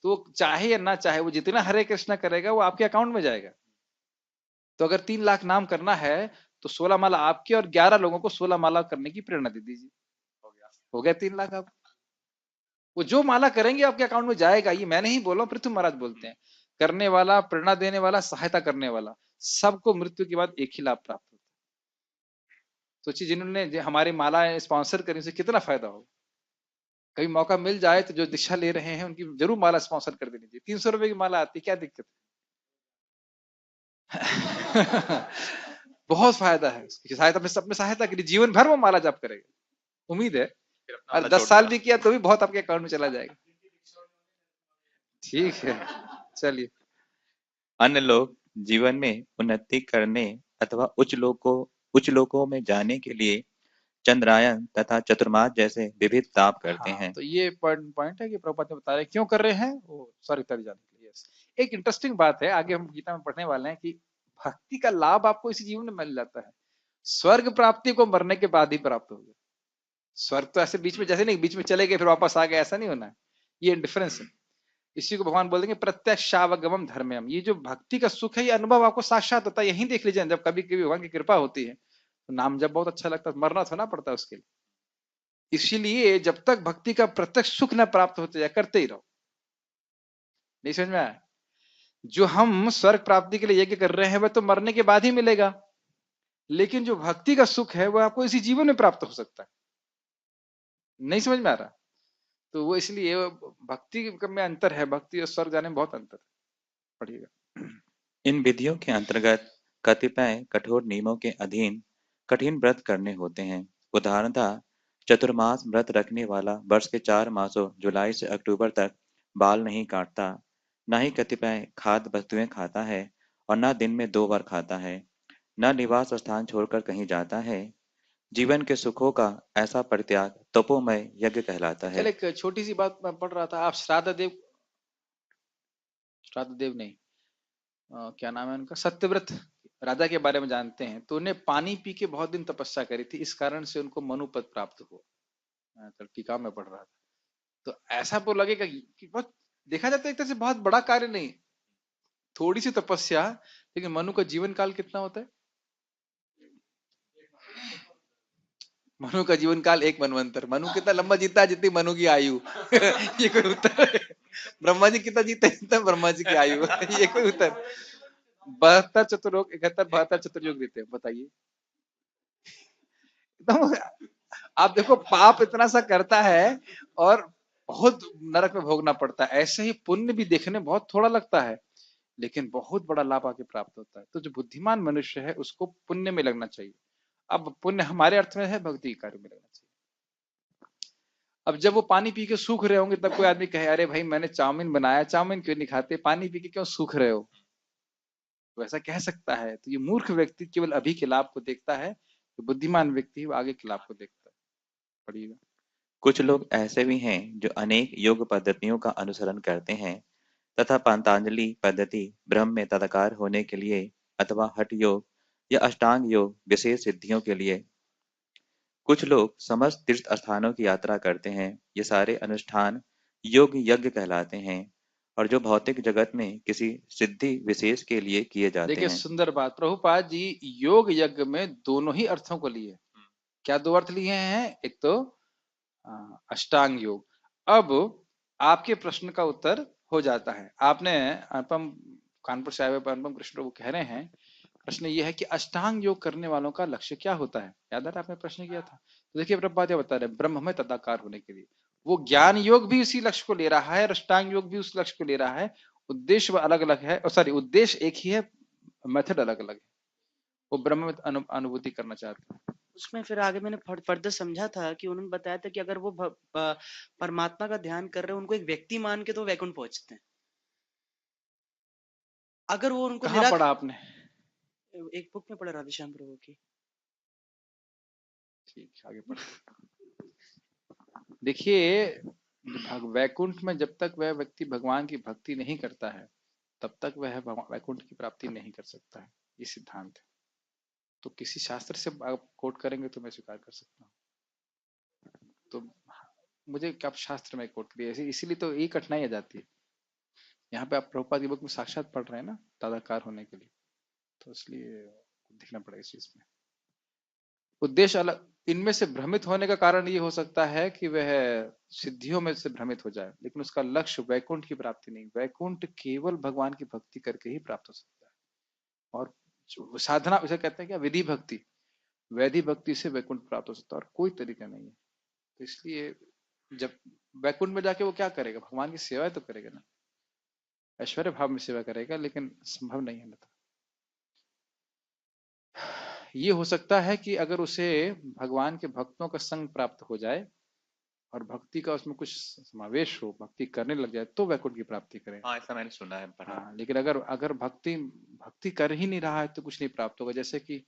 तो चाहे या ना चाहे वो जितना हरे कृष्णा करेगा वो आपके अकाउंट में जाएगा। तो अगर 3 लाख नाम करना है तो 16 माला आपकी और 11 लोगों को 16 माला करने की प्रेरणा दे दीजिए, हो गया 3 लाख। आप वो जो माला करेंगे आपके अकाउंट में जाएगा। ये मैं नहीं बोल रहा हूं, पृथ्वी महाराज बोलते हैं। करने वाला, प्रेरणा देने वाला, सहायता करने वाला, सबको मृत्यु के बाद एक ही लाभ प्राप्त होता है। सोचिए जिन्होंने हमारी माला स्पॉन्सर करी उसे कितना फायदा हो। कभी मौका मिल जाए तो जो दीक्षा ले रहे हैं उनकी जरूर माला स्पॉन्सर कर देनी चाहिए। 300 रुपए की माला आती, क्या दिक्कत है। बहुत फायदा है उसकी सहायता में, सब में सहायता करिए, जीवन भर वो माला जाप करेगा। उम्मीद है और 10 साल भी किया तो भी बहुत आपके अकाउंट में चला जाएगा। ठीक है, चलिए। अन्य लोग जीवन में उन्नति करने अथवा उच्च लोकों में जाने के लिए चंद्रायन तथा चतुर्मास जैसे विविध ताप करते हाँ, हैं। तो ये पॉइंट है कि प्रभुपाद ने बता रहे क्यों कर रहे हैं वो, सॉरी तभी जाने के लिए। yes। एक इंटरेस्टिंग बात है, आगे हम गीता में पढ़ने वाले हैं कि भक्ति का लाभ आपको इसी जीवन में मिल जाता है। स्वर्ग प्राप्ति को मरने के बाद ही प्राप्त होगा। स्वर्ग तो ऐसे बीच में, जैसे नहीं बीच में चले गए फिर वापस आ गए, ऐसा नहीं होना है। ये डिफरेंस है। इसी को भगवान बोल देंगे प्रत्यक्षावगमम धर्मम। ये जो भक्ति का सुख है ये अनुभव आपको साक्षात होता है। यही देख लीजिए, जब कभी कभी भगवान की कृपा होती है तो नाम जब बहुत अच्छा लगता है, मरना थोड़ा पड़ता है उसके लिए। इसीलिए जब तक भक्ति का प्रत्यक्ष सुख न प्राप्त होते जाए करते ही रहो। नहीं समझ में आया? जो हम स्वर्ग प्राप्ति के लिए यज्ञ कर रहे हैं वह तो मरने के बाद ही मिलेगा, लेकिन जो भक्ति का सुख है वह आपको इसी जीवन में प्राप्त हो सकता है। नहीं समझ में आ रहा? तो वो इसलिए भक्ति में अंतर है, भक्ति और स्वर्ग जाने में बहुत अंतर है। पढ़िएगा। इन विधियों के अंतर्गत कतिपय कठोर नियमों के अधीन कठिन व्रत करने होते हैं। उदाहरणतः चतुर्मास व्रत रखने वाला वर्ष के 4 मासों जुलाई से अक्टूबर तक बाल नहीं काटता, न ही कतिपय खाद्य वस्तुएं खाता है और न दिन में 2 बार खाता है, न निवास स्थान छोड़कर कहीं जाता है। जीवन के सुखों का ऐसा परित्याग तपोमय यज्ञ कहलाता है। चल एक छोटी सी बात मैं पढ़ रहा था। आप श्राद्ध देव नहीं, क्या नाम है उनका, सत्यव्रत राजा के बारे में जानते हैं। तो उन्हें पानी पी के बहुत दिन तपस्या करी थी, इस कारण से उनको मनुपद प्राप्त हुआ। कल टीका में पढ़ रहा था। तो ऐसा वो लगेगा कि बहुत देखा जाता है एक तरह से बहुत बड़ा कार्य नहीं, थोड़ी सी तपस्या, लेकिन मनु का जीवन काल कितना होता है? मनु का जीवन काल 1 मनवंतर। मनु कितना लंबा जीता है? जितनी मनु की आयु। ये कोई उत्तर है? ब्रह्मा जी कितना जीते जितना ब्रह्मा जी की आयु। ये कोई उत्तर? 72 चतुर्युग, 71 72 चतुर्युग देते हैं, बताइए। तो आप देखो पाप इतना सा करता है और बहुत नरक में भोगना पड़ता है। ऐसे ही पुण्य भी देखने बहुत थोड़ा लगता है, लेकिन बहुत बड़ा लाभ आगे प्राप्त होता है। तो जो बुद्धिमान मनुष्य है उसको पुण्य में लगना चाहिए। अब पुण्य हमारे अर्थ में है भक्ति कार्य में लगना चाहिए। अब जब वो पानी पी के सूख रहे होंगे तब कोई आदमी कहे अरे भाई मैंने चाउमीन बनाया, चाउमीन क्यों नहीं खाते, पानी पी के क्यों सूख रहे हो, तो ऐसा कह सकता है। तो ये मूर्ख व्यक्ति केवल अभी के लाभ को देखता है, तो बुद्धिमान व्यक्ति वो आगे के लाभ को देखता है। पढ़िएगा। कुछ लोग ऐसे भी हैं जो अनेक योग पद्धतियों का अनुसरण करते हैं तथा पातंजलि पद्धति ब्रह्म में तदाकार होने के लिए अथवा हठ योग या अष्टांग योग विशेष सिद्धियों के लिए। कुछ लोग समस्त तीर्थ स्थानों की यात्रा करते हैं। ये सारे अनुष्ठान योग यज्ञ कहलाते हैं और जो भौतिक जगत में किसी सिद्धि विशेष के लिए किए जाते देखिए हैं। सुंदर बात, प्रभुपाद जी योग यज्ञ में दोनों ही अर्थों को लिए। क्या 2 अर्थ लिए हैं? एक तो अष्टांग योग। अब आपके प्रश्न का उत्तर हो जाता है। आपने अनुपम कानपुर से आए हुए अनुपम कृष्ण वो कह रहे हैं, प्रश्न ये है कि अष्टांग योग करने वालों का लक्ष्य क्या होता है? याद है आपने प्रश्न किया था? तो देखिए प्रभुपाद बता रहे ब्रह्म में तदाकार होने के लिए। वो ज्ञान योग भी उसी लक्ष्य को ले रहा है और अष्टांग योग भी उस लक्ष्य को ले रहा है। उद्देश्य वह अलग अलग है, सॉरी उद्देश्य एक ही है, मेथड अलग अलग है। वो ब्रह्म में अनुभूति करना चाहते हैं। उसमें फिर आगे मैंने फर्दर समझा था कि उन्होंने बताया था कि अगर वो परमात्मा का ध्यान कर रहे हैं, उनको एक व्यक्ति मान के तो वैकुंठ पहुंचते हैं। अगर वो उनको कहाँ पढ़ा आपने? एक बुक में पढ़ा राधेश्याम प्रभु की। ठीक, आगे पढ़। देखिए, वैकुंठ में जब तक वह व्यक्ति भगवान की भक्ति नहीं करता है, तब तक वह वैकुंठ की प्राप्ति नहीं कर सकता है। ये सिद्धांत है। तो किसी शास्त्र से आप कोट करेंगे तो मैं स्वीकार कर सकता हूँ। तो मुझे क्या शास्त्र में कोट करिए, इसीलिए तो ये कठिनाई आ जाती है। यहाँ पे आप प्रभुपाद की बुक में साक्षात पढ़ रहे हैं ना, तादाकार होने के लिए, तो इसलिए देखना पड़ेगा इस चीज में। उद्देश्य अलग, इनमें से भ्रमित होने का कारण ये हो सकता है कि वह सिद्धियों में से भ्रमित हो जाए, लेकिन उसका लक्ष्य वैकुंठ की प्राप्ति नहीं। वैकुंठ केवल भगवान की भक्ति करके ही प्राप्त हो सकता है। और साधना उसे कहते हैं क्या, विधि भक्ति, वैधि भक्ति से वैकुंठ प्राप्त हो सकता है, और कोई तरीका नहीं है। तो इसलिए जब वैकुंठ में जाके वो क्या करेगा, भगवान की सेवा तो करेगा ना, ऐश्वर्य भाव में सेवा करेगा, लेकिन संभव नहीं है। ये हो सकता है कि अगर उसे भगवान के भक्तों का संग प्राप्त हो जाए और भक्ति का उसमें कुछ समावेश हो, भक्ति करने लग जाए, तो वैकुंठ की प्राप्ति करे। हाँ, ऐसा मैंने सुना है, पढ़ा। हाँ, लेकिन अगर अगर भक्ति कर ही नहीं रहा है तो कुछ नहीं प्राप्त होगा। जैसे कि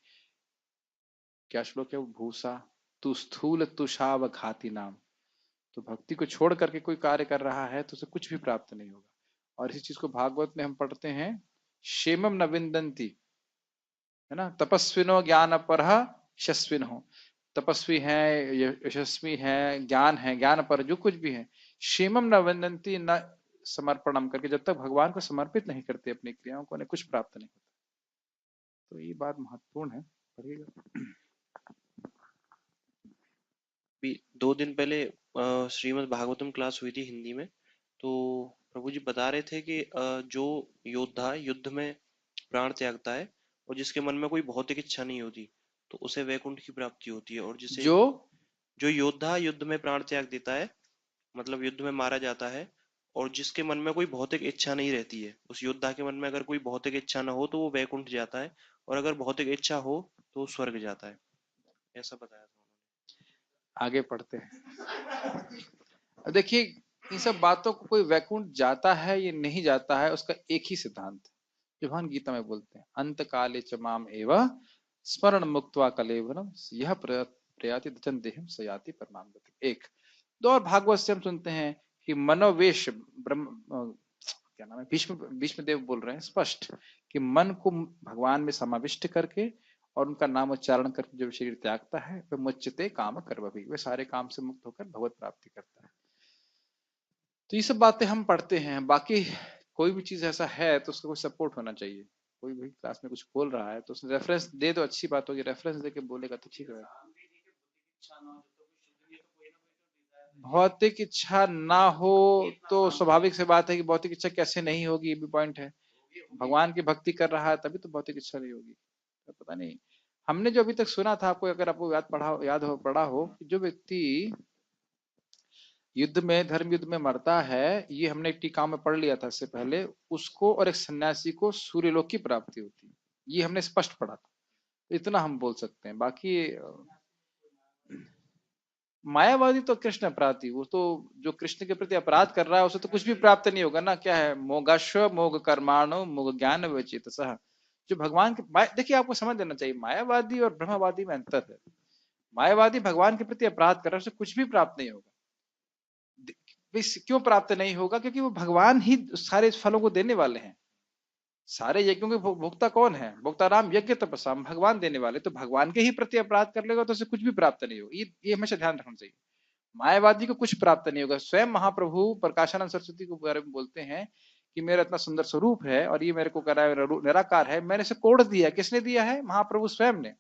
क्या श्लोक है वो, भूसा तु स्थूल तुषाव घाती नाम। तो भक्ति को छोड़ करके कोई कार्य कर रहा है तो उसे कुछ भी प्राप्त नहीं होगा। और इसी चीज को भागवत में हम पढ़ते हैं, क्षेमम न विंदन्ति, है ना, तपस्विनो ज्ञान पर यशस्विन हो। तपस्वी है, यशस्वी है, ज्ञान है, ज्ञान पर जो कुछ भी है, क्षेमम न विंदन्ति न समर्पणम करके, जब तक भगवान को समर्पित नहीं करते अपनी क्रियाओं को, उन्हें कुछ प्राप्त नहीं होता। तो ये बात महत्वपूर्ण है, पढ़िएगा। 2 दिन पहले श्रीमद् भागवतम क्लास हुई थी हिंदी में, तो प्रभु जी बता रहे थे कि जो योद्धा युद्ध में प्राण त्यागता है और जिसके मन में कोई भौतिक इच्छा नहीं होती, तो उसे वैकुंठ की प्राप्ति होती है। और जिसे जो योद्धा युद्ध में प्राण त्याग देता है, मतलब युद्ध में मारा जाता है, और जिसके मन में कोई भौतिक इच्छा नहीं रहती है, उस योद्धा के मन में अगर कोई भौतिक इच्छा न हो तो वो वैकुंठ जाता है, और अगर भौतिक इच्छा हो तो वो स्वर्ग जाता है। ऐसा बताया था उन्होंने। आगे पढ़ते हैं। देखिए, इन सब बातों को कोई वैकुंठ जाता है ये नहीं जाता है, उसका एक ही सिद्धांत है जो भगवान गीता में बोलते हैं, अंत काले च माम एव स्मरण मुक्त्वा कलेवरम यह प्रयाति दचन देहम सयाति परमाम गति। एक दो, और भागवत से हम सुनते हैं कि मनोवेश ब्रह्म, क्या नाम है, भीष्म देव बोल रहे हैं स्पष्ट कि मन को भगवान में समाविष्ट करके और उनका नाम उच्चारण करके जो शरीर त्यागता है वह मुच्यते काम कर्मभि, वह सारे काम से मुक्त होकर भगवत प्राप्ति करता है। तो ये सब बातें हम पढ़ते हैं। बाकी कोई भी चीज ऐसा है तो उसका कोई सपोर्ट होना चाहिए। कोई भी क्लास में कुछ बोल रहा है तो उसने रेफरेंस दे तो अच्छी बात होगी, रेफरेंस देके बोलेगा तो ठीक है। भौतिक इच्छा ना हो तो स्वाभाविक से बात है कि भौतिक इच्छा कैसे नहीं होगी, ये भी पॉइंट है। भगवान की भक्ति कर रहा है तभी तो भौतिक इच्छा नहीं होगी। तो पता नहीं, हमने जो अभी तक सुना था, आपको अगर आपको पढ़ा हो कि जो व्यक्ति युद्ध में, धर्म युद्ध में मरता है, ये हमने एक टीका में पढ़ लिया था इससे पहले, उसको और एक सन्यासी को सूर्यलोक की प्राप्ति होती है। ये हमने स्पष्ट पढ़ा था, इतना हम बोल सकते हैं। बाकी मायावादी तो कृष्ण अपराधी, वो तो जो कृष्ण के प्रति अपराध कर रहा है उसे तो कुछ भी प्राप्त नहीं होगा ना। क्या है, मोगाश्व मोग कर्माणो मोग ज्ञान विचेतसः। जो भगवान के, देखिए आपको समझ लेना चाहिए, मायावादी और ब्रह्मवादी में अंतर है। मायावादी भगवान के प्रति अपराध कर रहा है, उसे कुछ भी प्राप्त नहीं होगा। क्यों प्राप्त नहीं होगा? क्योंकि वो भगवान ही सारे फलों को देने वाले हैं। सारे यज्ञों के भोक्ता कौन है? भोक्ता राम यज्ञ तपस्या, भगवान देने वाले। तो भगवान के ही प्रति अपराध कर लेगा तो उसे कुछ भी प्राप्त नहीं होगा। ये हमेशा ध्यान रखना चाहिए। मायावादी को कुछ प्राप्त नहीं होगा। स्वयं महाप्रभु प्रकाशानंद सरस्वती के बारे में बोलते हैं कि मेरा इतना सुंदर स्वरूप है और ये मेरे को कह रहा है निराकार है, मैंने इसे कोड़ दिया। किसने दिया है? महाप्रभु स्वयं ने,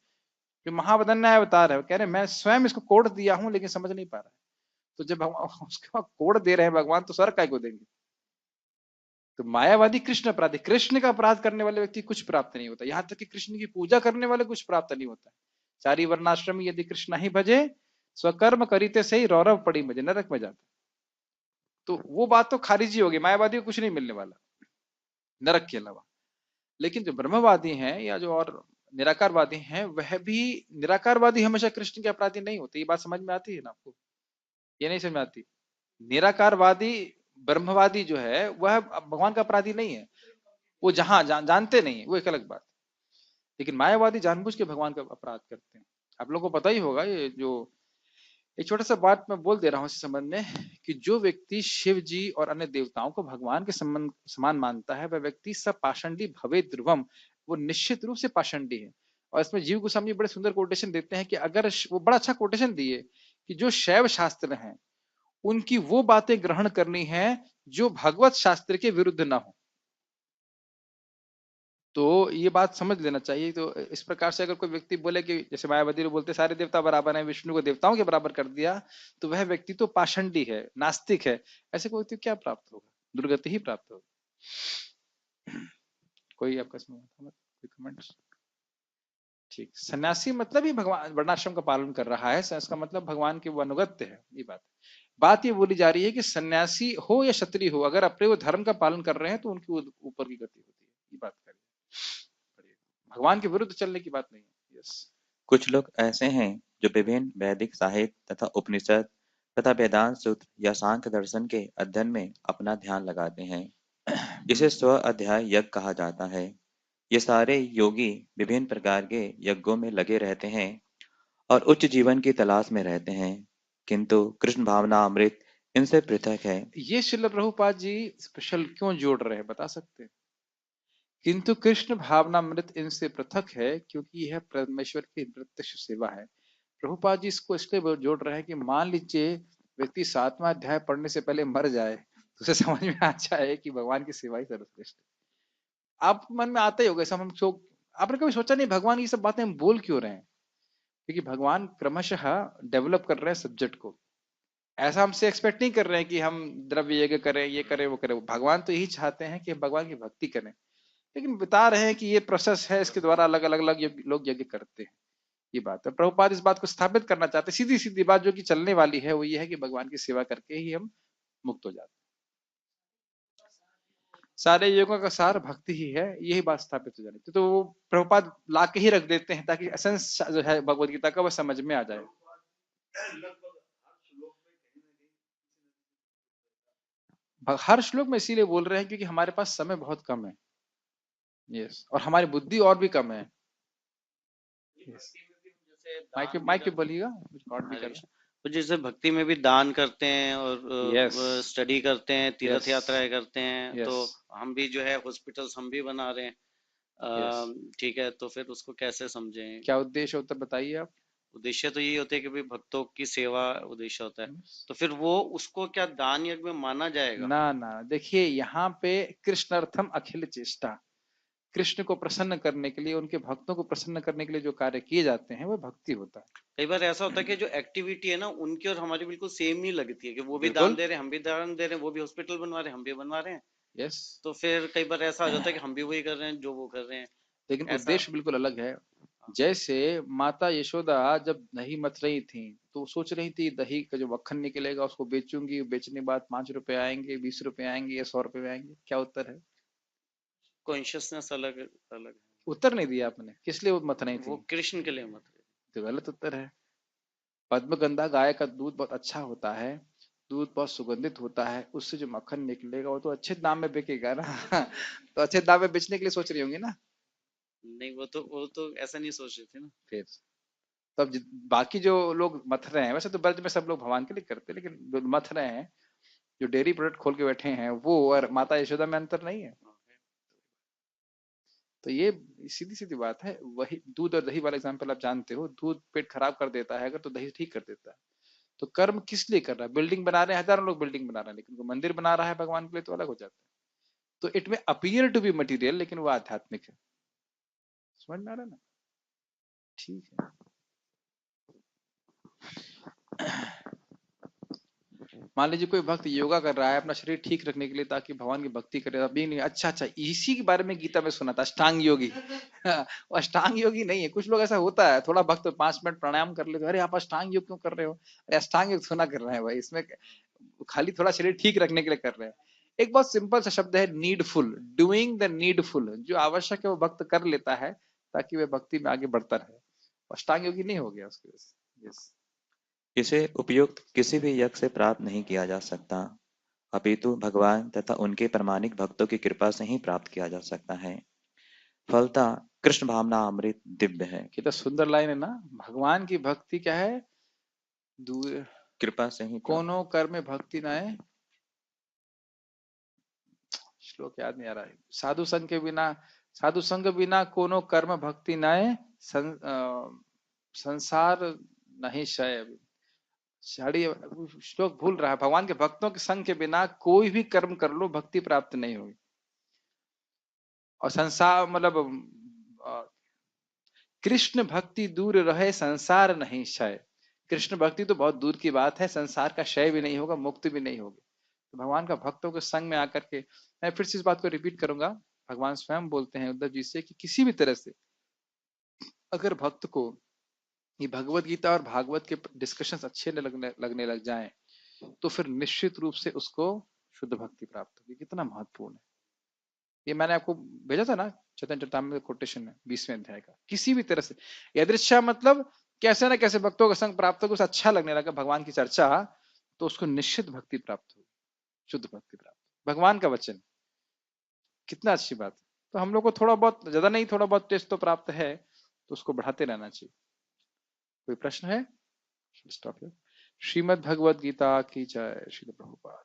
जो महावदन्य अवतार है, कह रहे मैं स्वयं इसको कोड़ दिया हूं, लेकिन समझ नहीं पा रहा है। तो जब उसके बाद कोड़ दे रहे हैं भगवान, तो स्वर्ग काय को देंगे? तो मायावादी कृष्ण अपराधी, कृष्ण का अपराध करने वाले व्यक्ति कुछ प्राप्त नहीं होता। यहाँ तक कि कृष्ण की पूजा करने वाले कुछ प्राप्त नहीं होता। चारी वर्णाश्रम यदि कृष्ण ही भजे, स्वकर्म करीते से ही रौरव पड़ी मजे, नरक में जाता। तो वो बात तो खारिजी होगी, मायावादी को कुछ नहीं मिलने वाला नरक के अलावा। लेकिन जो ब्रह्मवादी हैं या जो और निराकारवादी हैं वह भी, निराकारवादी हमेशा कृष्ण के अपराधी नहीं होते। ये बात समझ में आती है ना आपको? ये नहीं समझ में आती? निराकारवादी ब्रह्मवादी जो है वह भगवान का अपराधी नहीं है, वो जानते नहीं है, वो एक अलग बात। लेकिन मायावादी जानबूझ के भगवान का अपराध करते हैं। आप लोगों को पता ही होगा, ये जो एक छोटा सा बात मैं बोल दे रहा हूं इस संबंध में, कि जो व्यक्ति शिव जी और अन्य देवताओं को भगवान के समान मानता है, वह व्यक्ति सब पाषंडी भवे ध्रुवम, वो निश्चित रूप से पाषंडी है। और इसमें जीव गोस्वामी बड़े सुंदर कोटेशन देते हैं कि अगर वो बड़ा अच्छा कोटेशन दिए कि जो शैव शास्त्र हैं उनकी वो बातें ग्रहण करनी है जो भगवत शास्त्र के विरुद्ध ना हो। तो ये बात समझ लेना चाहिए। तो इस प्रकार से अगर कोई व्यक्ति बोले कि जैसे मायावादी लोग बोलते सारे देवता बराबर हैं, विष्णु को देवताओं के बराबर कर दिया, तो वह व्यक्ति तो पाषंडी है, नास्तिक है। ऐसे कोई व्यक्ति क्या प्राप्त होगा? दुर्गति ही प्राप्त होगी। कोई आपका कोई कमेंट्स? ठीक, सन्यासी मतलब ही भगवान वर्णाश्रम का पालन कर रहा है, इसका मतलब भगवान के वो अनुगत्य है। ये बात ये बोली जा रही है कि सन्यासी हो या क्षत्रिय हो, अगर अपने वो धर्म का पालन कर रहे हैं तो उनकी ऊपर की गति होती है। ये बात करें, भगवान के विरुद्ध चलने की बात नहीं है। यस, कुछ लोग ऐसे हैं जो विभिन्न वैदिक साहित्य तथा उपनिषद तथा वेदांत सूत्र या सांख्य दर्शन के अध्ययन में अपना ध्यान लगाते हैं। इसे स्व अध्याय यज्ञ कहा जाता है। ये सारे योगी विभिन्न प्रकार के यज्ञों में लगे रहते हैं और उच्च जीवन की तलाश में रहते हैं, किंतु कृष्ण भावना अमृत इनसे पृथक है। ये श्रील प्रभुपाद जी स्पेशल क्यों जोड़ रहे हैं, बता सकते हैं? किंतु कृष्ण भावनामृत इनसे पृथक है क्योंकि यह परमेश्वर की प्रत्यक्ष सेवा है। प्रभुपाद जी इसको इसलिए जोड़ रहे हैं कि मान लीजिए व्यक्ति 7वां अध्याय पढ़ने से पहले मर जाए तो उसे समझ में आ जाए कि भगवान की सेवा ही सर्वश्रेष्ठ है। आप मन में आता ही होगा, हम आपने कभी सोचा नहीं भगवान ये सब बातें हम बोल क्यों रहे हैं? क्योंकि भगवान क्रमशः डेवलप कर रहे हैं सब्जेक्ट को। ऐसा हमसे एक्सपेक्ट नहीं कर रहे हैं कि हम द्रव्य यज्ञ करें, ये करें, वो करें। भगवान तो यही चाहते हैं कि भगवान की भक्ति करें, लेकिन बता रहे हैं कि ये प्रोसेस है, इसके द्वारा अलग अलग लोग यज्ञ करते हैं। ये बात है, प्रभुपाद इस बात को स्थापित करना चाहते हैं। सीधी सीधी बात जो कि चलने वाली है वो ये है कि भगवान की सेवा करके ही हम मुक्त हो जाते हैं। सारे योगों का सार भक्ति ही है, यही बात स्थापित हो जाती है। तो वो प्रभुपाद ला के ही रख देते हैं ताकि एसेंस जो है भगवत गीता का वो समझ में आ जाए। हर श्लोक में इसीलिए बोल रहे हैं क्योंकि हमारे पास समय बहुत कम है। यस, और हमारी बुद्धि और भी कम है। माइक पे बोलिएगा, रिकॉर्ड भी कर रहे हैं। तो जैसे भक्ति में भी दान करते हैं और स्टडी करते हैं, तीर्थ यात्राएं करते हैं, तो हम भी जो है हॉस्पिटल्स हम भी बना रहे हैं। ठीक है, तो फिर उसको कैसे समझें? क्या उद्देश्य होता है बताइए आप? उद्देश्य तो यही होता है कि भाई भक्तों की सेवा उद्देश्य होता है। तो फिर वो उसको क्या दान यज्ञ में माना जाएगा? ना, देखिए यहाँ पे कृष्णार्थम अखिल चेष्टा, कृष्ण को प्रसन्न करने के लिए, उनके भक्तों को प्रसन्न करने के लिए जो कार्य किए जाते हैं वो भक्ति होता है। कई बार ऐसा होता है कि जो एक्टिविटी है ना उनकी और हमारी बिल्कुल सेम नहीं लगती है, कि वो भी दान दे रहे हैं, हम भी दान दे रहे हैं, वो भी हॉस्पिटल बनवा रहे हैं, हम भी बनवा रहे हैं। यस, तो फिर कई बार ऐसा हो जाता है कि हम भी वही कर रहे हैं जो वो कर रहे हैं, लेकिन उद्देश्य बिल्कुल अलग है। जैसे माता यशोदा जब दही मथ रही थी तो सोच रही थी दही का जो मक्खन निकलेगा उसको बेचूंगी, बेचने के बाद 5 रुपए आएंगे, 20 रुपए आएंगे या 100 रुपए आएंगे। क्या उत्तर है? कॉन्शियसनेस अलग अलग। उत्तर नहीं दिया आपने, किस लिए वो मथ रही थी? वो कृष्ण के लिए मत रही। तो गलत उत्तर है। पद्मगंधा गाय का दूध बहुत अच्छा होता है, दूध बहुत सुगंधित होता है, उससे जो मक्खन निकलेगा वो तो अच्छे दाम में बिकेगा ना। तो अच्छे दाम में बेचने के लिए सोच रही होंगी ना? नहीं, वो तो ऐसा नहीं सोच रहे थे ना। फिर तब बाकी जो लोग मथ रहे हैं, वैसे तो ब्रज में सब लोग भगवान के लिए करते हैं, लेकिन जो मथ रहे हैं, जो डेयरी प्रोडक्ट खोल के बैठे हैं, वो और माता यशोदा में अंतर नहीं है। तो ये सीधी सीधी बात है। वही दूध और दही वाला एग्जांपल आप जानते हो, दूध पेट खराब कर देता है अगर, तो दही ठीक कर देता है। तो कर्म किस लिए कर रहा है? बिल्डिंग बना रहे हैं, हजारों लोग बिल्डिंग बना रहे हैं, लेकिन वो मंदिर बना रहा है भगवान के लिए तो अलग हो जाता है। तो इट में अपीयर टू बी मटीरियल, लेकिन वो आध्यात्मिक है। समझ में आ रहा है ना? ठीक है। मान लीजिए कोई भक्त योगा कर रहा है अपना शरीर ठीक रखने के लिए ताकि भगवान की भक्ति करे, अभी नहीं, अच्छा इसी के बारे में गीता में सुना था, अष्टांग योगी। वो अष्टांग योगी नहीं है। कुछ लोग ऐसा होता है, थोड़ा भक्त 5 मिनट प्राणायाम कर लेते, अरे आप अष्टांग योग क्यों कर रहे हो? अरे अष्टांग योग सुना कर रहे हैं भाई, इसमें खाली थोड़ा शरीर ठीक रखने के लिए कर रहे हैं। एक बहुत सिंपल सा शब्द है नीडफुल, डूइंग द नीडफुल। जो आवश्यक है वो भक्त कर लेता है ताकि वह भक्ति में आगे बढ़ता रहे। अष्टांग योगी नहीं हो गया उसकी वजह से। यस। इसे उपयुक्त किसी भी यज्ञ से प्राप्त नहीं किया जा सकता, अपितु भगवान तथा उनके प्रामाणिक भक्तों की कृपा से ही प्राप्त किया जा सकता है। फलतः कृष्ण भावना अमृत दिव्य है। कितना सुंदर लाइन है ना। भगवान की भक्ति क्या है? दूर कृपा से ही कोनो कर्म में भक्ति न है, श्लोक याद नहीं आ रहा है। साधु संग के बिना, साधु संग बिना कोनो कर्म भक्ति न है, संसार नहीं क्षय। साड़ी श्लोक भूल रहा है। भगवान के भक्तों के संग के बिना कोई भी कर्म कर लो भक्ति प्राप्त नहीं होगी। और संसार मतलब कृष्ण भक्ति दूर रहे संसार नहीं क्षय। कृष्ण भक्ति तो बहुत दूर की बात है, संसार का क्षय भी नहीं होगा, मुक्ति भी नहीं होगी। तो भगवान का भक्तों के संग में आकर के, मैं फिर से इस बात को रिपीट करूंगा, भगवान स्वयं बोलते हैं उद्धव जी से कि किसी भी तरह से अगर भक्त को ये भगवत गीता और भागवत के डिस्कशंस अच्छे लगने लग जाएं, तो फिर निश्चित रूप से उसको शुद्ध भक्ति प्राप्त होगी। कितना महत्वपूर्ण है ये। मैंने आपको भेजा था ना चैतन्य चरितामृत कोटेशन में 20वें अध्याय का। किसी भी तरह से यदृच्छा मतलब कैसे ना कैसे भक्तों का संग प्राप्त होगा, उसे अच्छा लगने लगा भगवान की चर्चा, तो उसको निश्चित भक्ति प्राप्त होगी, शुद्ध भक्ति प्राप्त। भगवान का वचन, कितना अच्छी बात है। तो हम लोग को थोड़ा बहुत, ज्यादा नहीं, थोड़ा बहुत टेस्ट तो प्राप्त है, तो उसको बढ़ाते रहना चाहिए। कोई प्रश्न है? Stop here. श्रीमद् भगवद गीता की जय। श्रील प्रभुपाद।